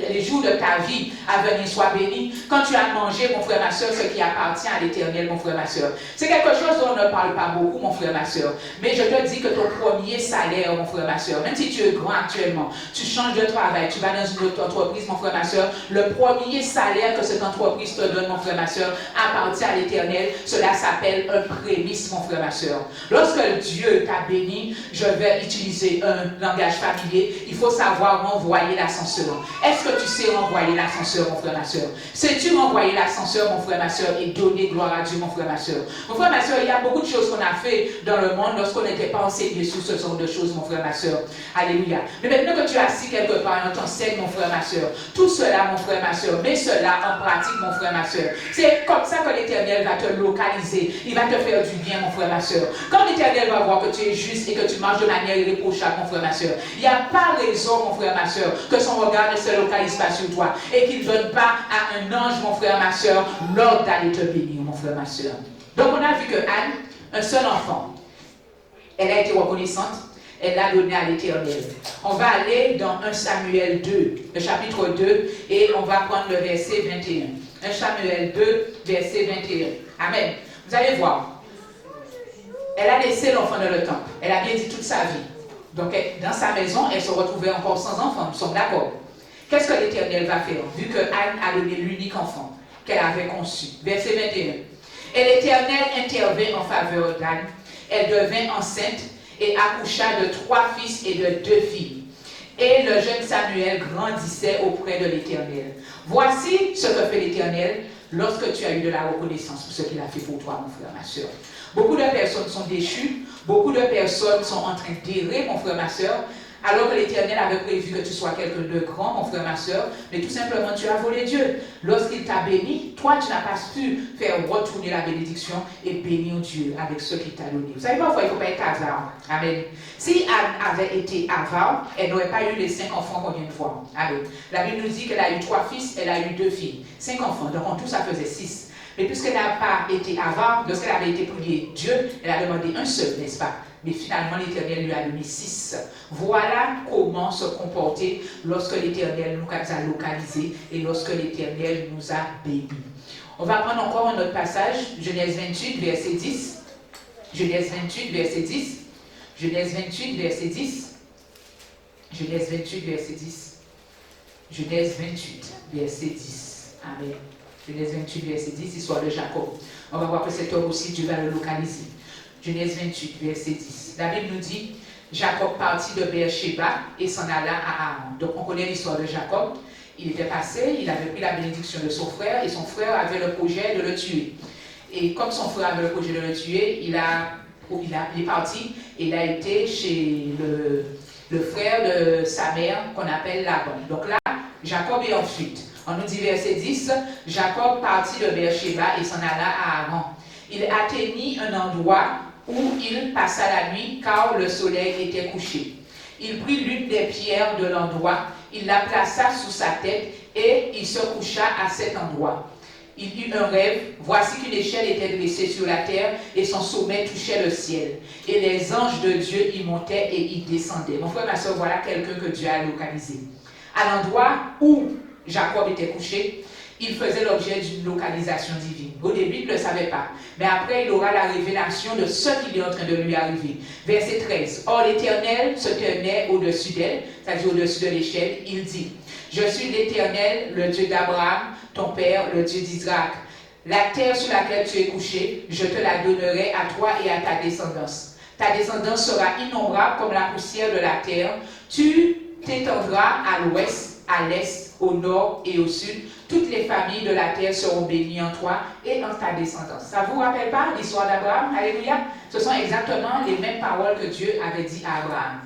les jours de ta vie à venir soient bénis quand tu as mangé, mon frère, ma soeur, ce qui appartient à l'Éternel, mon frère, ma soeur? C'est quelque chose dont on ne parle pas beaucoup, mon frère, ma soeur. Mais je te dis que ton premier salaire, mon frère, ma soeur, même si tu es grand actuellement, tu changes de travail, tu vas dans une autre entreprise, mon frère, ma soeur, le premier salaire que cette entreprise te donne, mon frère, ma soeur, appartient à l'Éternel. Cela s'appelle un prémisse, mon frère, ma soeur. Lorsque Dieu t'a béni, je vais utiliser un langage familier, il faut savoir renvoyer l'ascenseur. Est-ce que tu sais renvoyer l'ascenseur, mon frère, ma soeur? Sais-tu renvoyer l'ascenseur, mon frère, ma soeur, et donner gloire à Dieu, mon frère, ma soeur? Mon frère, ma soeur, il y a beaucoup de choses qu'on a fait dans le monde lorsqu'on n'était pas enseigné sur ce genre de choses, mon frère, ma soeur. Alléluia. Mais maintenant que tu es assis quelque part et on t'enseigne, mon frère, ma soeur, tout cela, mon frère, ma soeur, mets cela en pratique, mon frère, ma soeur. C'est comme ça que l'Éternel va te localiser. Il va te faire du bien, mon frère, ma soeur. Quand l'Éternel va voir que tu es juste et que tu marches de manière irréprochable, mon frère, ma soeur, il n'y a pas raison, mon frère, ma soeur, que son regard ne se localise pas sur toi et qu'il ne donne pas à un ange, mon frère, ma soeur, l'ordre d'aller te bénir, mon frère, ma soeur. Donc on a vu que Anne, un seul enfant, elle a été reconnaissante, elle l'a donné à l'Éternel. On va aller dans 1 Samuel 2, le chapitre 2, et on va prendre le verset 21. 1 Samuel 2, verset 21. Amen. Vous allez voir. Elle a laissé l'enfant dans le temple. Elle a bien dit toute sa vie. Donc, dans sa maison, elle se retrouvait encore sans enfant. Nous sommes d'accord. Qu'est-ce que l'Éternel va faire, vu que Anne a donné l'unique enfant qu'elle avait conçu? Verset 21. Et l'Éternel intervint en faveur d'Anne. Elle devint enceinte et accoucha de 3 fils et de 2 filles. Et le jeune Samuel grandissait auprès de l'Éternel. Voici ce que fait l'Éternel lorsque tu as eu de la reconnaissance pour ce qu'il a fait pour toi, mon frère, ma soeur. Beaucoup de personnes sont déchues, beaucoup de personnes sont en train d'errer, mon frère, ma soeur, alors que l'Éternel avait prévu que tu sois quelqu'un de grand, mon frère, ma soeur, mais tout simplement tu as volé Dieu. Lorsqu'il t'a béni, toi tu n'as pas pu faire retourner la bénédiction et bénir Dieu avec ce qu'il t'a donné. Vous savez parfois il ne faut pas être avare. Amen. Si Anne avait été avare, elle n'aurait pas eu les 5 enfants qu'on vient de voir. Amen. La Bible nous dit qu'elle a eu 3 fils, elle a eu 2 filles. 5 enfants, donc en tout ça faisait 6. Mais puisqu'elle n'a pas été avare, lorsqu'elle avait été priée Dieu, elle a demandé un seul, n'est-ce pas? Mais finalement, l'Éternel lui a donné 6. Voilà comment se comporter lorsque l'Éternel nous a localisés et lorsque l'Éternel nous a bénis. On va prendre encore un autre passage, Genèse 28, verset 10. Genèse 28, verset 10. Genèse 28, verset 10. Genèse 28, verset 10. Genèse 28, verset 10. Amen. Genèse 28, verset 10, histoire de Jacob. On va voir que cet homme aussi, Dieu va le localiser. Genèse 28, verset 10. La Bible nous dit, Jacob partit de Beersheba et s'en alla à Haran. Donc on connaît l'histoire de Jacob. Il était passé, il avait pris la bénédiction de son frère et son frère avait le projet de le tuer. Et comme son frère avait le projet de le tuer, il est parti et il a été chez le frère de sa mère qu'on appelle Laban. Donc là, Jacob est en fuite. On nous dit verset 10, Jacob partit de Beersheba et s'en alla à Haran. Il atteignit un endroit où il passa la nuit car le soleil était couché. Il prit l'une des pierres de l'endroit, il la plaça sous sa tête et il se coucha à cet endroit. Il eut un rêve, voici qu'une échelle était dressée sur la terre et son sommet touchait le ciel. Et les anges de Dieu y montaient et y descendaient. Mon frère, ma soeur, voilà quelqu'un que Dieu a localisé. À l'endroit où Jacob était couché, il faisait l'objet d'une localisation divine. Au début, il ne le savait pas. Mais après, il aura la révélation de ce qui est en train de lui arriver. Verset 13. Or, l'Éternel se tenait au-dessus d'elle, c'est-à-dire au-dessus de l'échelle. Il dit, je suis l'Éternel, le Dieu d'Abraham, ton père, le Dieu d'Isaac. La terre sur laquelle tu es couché, je te la donnerai à toi et à ta descendance. Ta descendance sera innombrable comme la poussière de la terre. Tu t'étendras à l'ouest, à l'est, au nord et au sud. Toutes les familles de la terre seront bénies en toi et en ta descendance. Ça ne vous rappelle pas l'histoire d'Abraham? Alléluia. Ce sont exactement les mêmes paroles que Dieu avait dit à Abraham.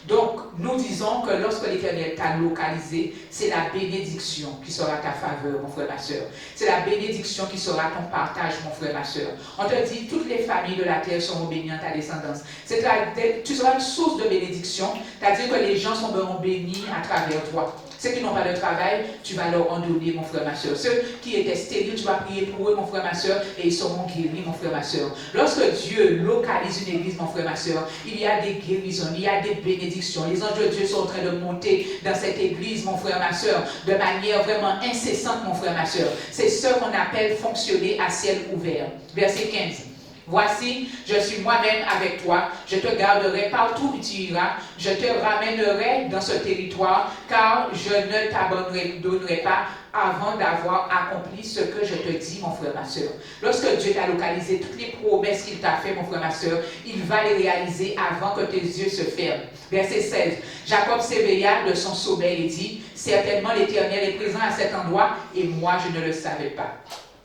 Donc, nous disons que lorsque l'Éternel t'a localisé, c'est la bénédiction qui sera ta faveur, mon frère, ma soeur. C'est la bénédiction qui sera ton partage, mon frère, ma soeur. On te dit, toutes les familles de la terre seront bénies en ta descendance. Tu seras une source de bénédiction, c'est-à-dire que les gens seront bénis à travers toi. Ceux qui n'ont pas de travail, tu vas leur en donner, mon frère, ma soeur. Ceux qui étaient stériles, tu vas prier pour eux, mon frère, ma soeur, et ils seront guéris, mon frère, ma soeur. Lorsque Dieu localise une église, mon frère, ma soeur, il y a des guérisons, il y a des bénédictions. Les anges de Dieu sont en train de monter dans cette église, mon frère, ma soeur, de manière vraiment incessante, mon frère, ma soeur. C'est ce qu'on appelle fonctionner à ciel ouvert. Verset 15. Voici, je suis moi-même avec toi, je te garderai partout où tu iras, je te ramènerai dans ce territoire, car je ne t'abandonnerai pas avant d'avoir accompli ce que je te dis, mon frère, ma soeur. Lorsque Dieu t'a localisé, toutes les promesses qu'il t'a fait, mon frère, ma soeur, il va les réaliser avant que tes yeux se ferment. Verset 16. Jacob s'éveilla de son sommeil et dit, certainement l'Éternel est présent à cet endroit, et moi je ne le savais pas.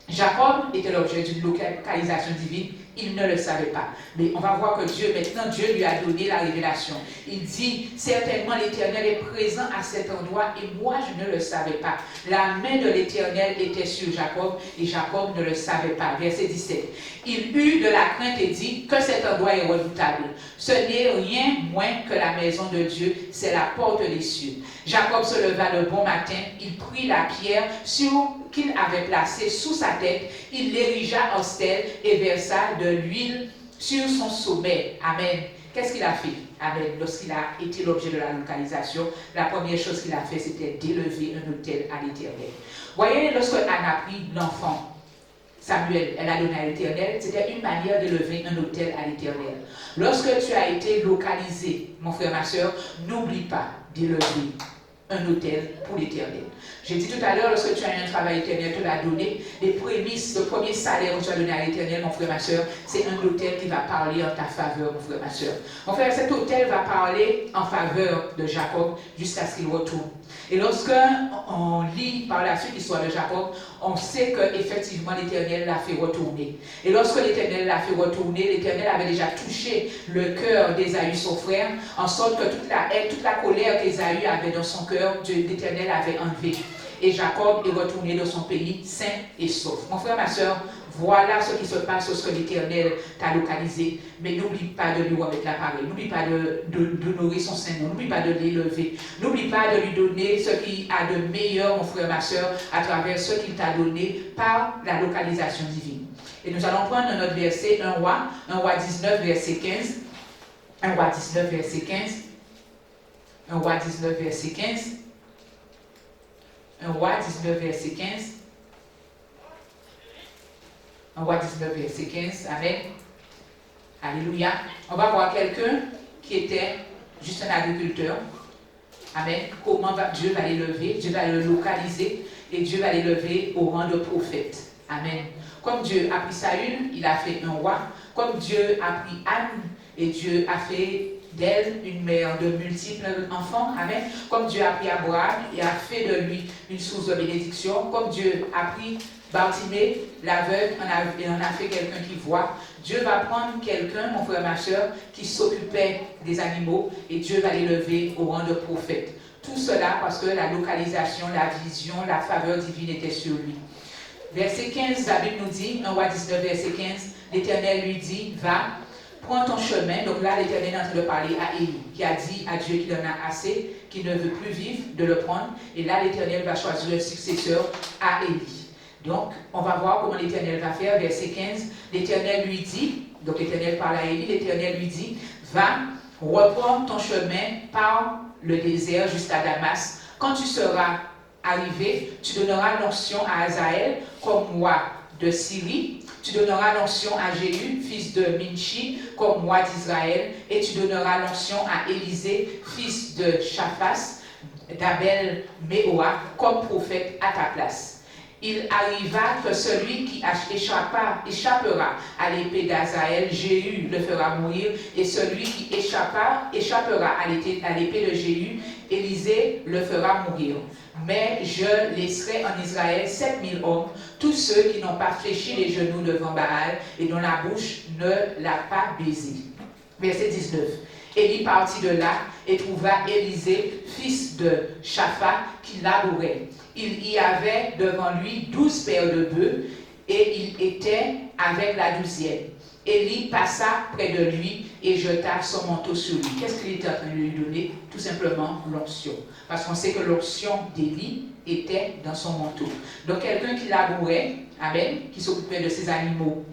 Jacob était l'objet d'une localisation divine, il ne le savait pas. Mais on va voir que Dieu lui a donné la révélation. Il dit, certainement l'Éternel est présent à cet endroit et moi je ne le savais pas. La main de l'Éternel était sur Jacob et Jacob ne le savait pas. Verset 17. Il eut de la crainte et dit que cet endroit est redoutable. Ce n'est rien moins que la maison de Dieu, c'est la porte des cieux. Jacob se leva le bon matin, il prit la pierre qu'il avait placée sous sa tête, il l'érigea en stèle et versa de l'huile sur son sommet. Amen. Qu'est-ce qu'il a fait? Amen. Lorsqu'il a été l'objet de la localisation, la première chose qu'il a fait, c'était d'élever un autel à l'Éternel. Voyez, lorsque Anne a pris l'enfant, Samuel, elle a donné à l'Éternel, c'était une manière d'élever un autel à l'Éternel. Lorsque tu as été localisé, mon frère, ma soeur, n'oublie pas d'élever un autel pour l'éternel. J'ai dit tout à l'heure, lorsque tu as eu un travail éternel, tu l'as donné, les prémices, le premier salaire que tu as donné à l'éternel, mon frère, ma soeur, c'est un autel qui va parler en ta faveur, mon frère, ma soeur. Mon frère, cet autel va parler en faveur de Jacob jusqu'à ce qu'il retourne. Et lorsque on lit par la suite l'histoire de Jacob, on sait qu'effectivement l'Éternel l'a fait retourner. Et lorsque l'Éternel l'a fait retourner, l'Éternel avait déjà touché le cœur d'Ésaü, son frère, en sorte que toute la haine, toute la colère qu'Ésaü avait dans son cœur, l'Éternel avait enlevé. Et Jacob est retourné dans son pays sain et sauf. Mon frère, ma soeur, voilà ce qui se passe lorsque l'Éternel t'a localisé. Mais n'oublie pas de lui remettre l'appareil. N'oublie pas d'honorer son Saint-Nom. N'oublie pas de l'élever. N'oublie pas de lui donner ce qu'il a de meilleur, mon frère, ma soeur, à travers ce qu'il t'a donné par la localisation divine. Et nous allons prendre notre verset 1 Roi 19, verset 15. 1 Roi 19, verset 15. 1 Roi 19, verset 15. 1 Roi 19, verset 15. 1 Roi 19, verset 15. Amen. Alléluia. On va voir quelqu'un qui était juste un agriculteur. Amen. Comment Dieu va l'élever, Dieu va le localiser et Dieu va l'élever au rang de prophète. Amen. Comme Dieu a pris Saül, il a fait un roi. Comme Dieu a pris Anne et Dieu a fait d'elle une mère de multiples enfants. Amen. Comme Dieu a pris Abraham et a fait de lui une source de bénédiction. Comme Dieu a pris Bartimée, l'aveugle, et en a fait quelqu'un qui voit. Dieu va prendre quelqu'un, mon frère, ma soeur, qui s'occupait des animaux et Dieu va l'élever au rang de prophète. Tout cela parce que la localisation, la vision, la faveur divine était sur lui. Verset 15, la Bible nous dit, 1 Roi 19, verset 15, l'Éternel lui dit, va, prends ton chemin. Donc là, l'Éternel est en train de parler à Élie, qui a dit à Dieu qu'il en a assez, qu'il ne veut plus vivre, de le prendre. Et là, l'Éternel va choisir un successeur à Élie. Donc, on va voir comment l'Éternel va faire. Verset 15, l'Éternel lui dit, donc l'Éternel parle à Élie, l'Éternel lui dit, va, reprends ton chemin par le désert jusqu'à Damas. Quand tu seras arrivé, tu donneras l'onction à Hazaël comme roi de Syrie. Tu donneras l'onction à Jéhu, fils de Minchi, comme roi d'Israël. Et tu donneras l'onction à Élisée, fils de Shaphas, d'Abel Méhoa, comme prophète à ta place. Il arriva que celui qui échappera à l'épée d'Hazaël, Jéhu le fera mourir, et celui qui échappera à l'épée de Jéhu, Élisée le fera mourir. Mais je laisserai en Israël 7000 hommes, tous ceux qui n'ont pas fléchi les genoux devant Baal et dont la bouche ne l'a pas baisé. Verset 19. Élie partit de là et trouva Élisée, fils de Shaphat, qui labourait. Il y avait devant lui 12 paires de bœufs et il était avec la 12e. Élie passa près de lui et jeta son manteau sur lui. Qu'est-ce qu'il était en train de lui donner? Tout simplement l'onction. Parce qu'on sait que l'onction d'Élie était dans son manteau. Donc quelqu'un qui labourait, amen, qui s'occupait de ses animaux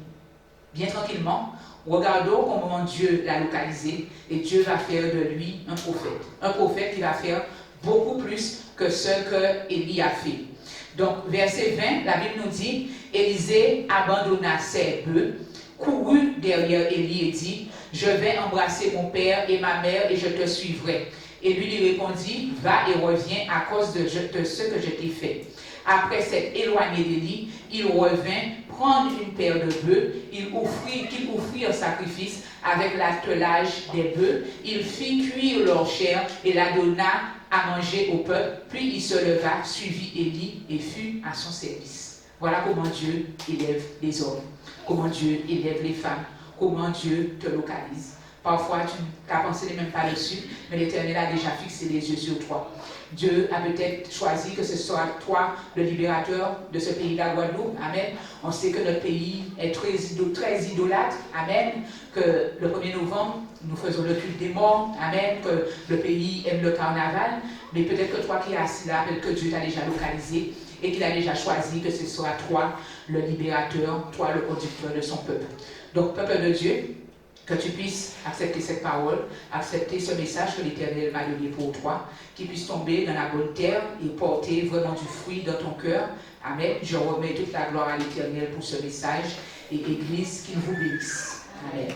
bien tranquillement, regardons comment Dieu l'a localisé et Dieu va faire de lui un prophète. Un prophète qui va faire beaucoup plus que ce que Élie a fait. Donc verset 20, la Bible nous dit, Élisée abandonna ses bœufs, courut derrière Élie et dit, je vais embrasser mon père et ma mère et je te suivrai. Et lui répondit, va et reviens à cause de ce que je t'ai fait. Après s'être éloigné d'Élie, il revint prendre une paire de bœufs, qu'il offrit en sacrifice avec l'attelage des bœufs. Il fit cuire leur chair et la donna à manger au peuple. Puis il se leva, suivit Élie et fut à son service. Voilà comment Dieu élève les hommes, comment Dieu élève les femmes, comment Dieu te localise. Parfois, tu n'as pensé même pas dessus, mais l'Éternel a déjà fixé les yeux sur toi. Dieu a peut-être choisi que ce soit toi le libérateur de ce pays de la Guadeloupe. Amen. On sait que notre pays est très idolâtre. Amen. Que le 1er novembre, nous faisons le culte des morts. Amen. Que le pays aime le carnaval. Mais peut-être que toi qui es assis là, peut-être que Dieu t'a déjà localisé et qu'il a déjà choisi que ce soit toi le libérateur, toi le conducteur de son peuple. Donc, peuple de Dieu, que tu puisses accepter cette parole, accepter ce message que l'Éternel m'a donné pour toi, qu'il puisse tomber dans la bonne terre et porter vraiment du fruit dans ton cœur. Amen. Je remets toute la gloire à l'Éternel pour ce message et Église, qu'il vous bénisse. Amen.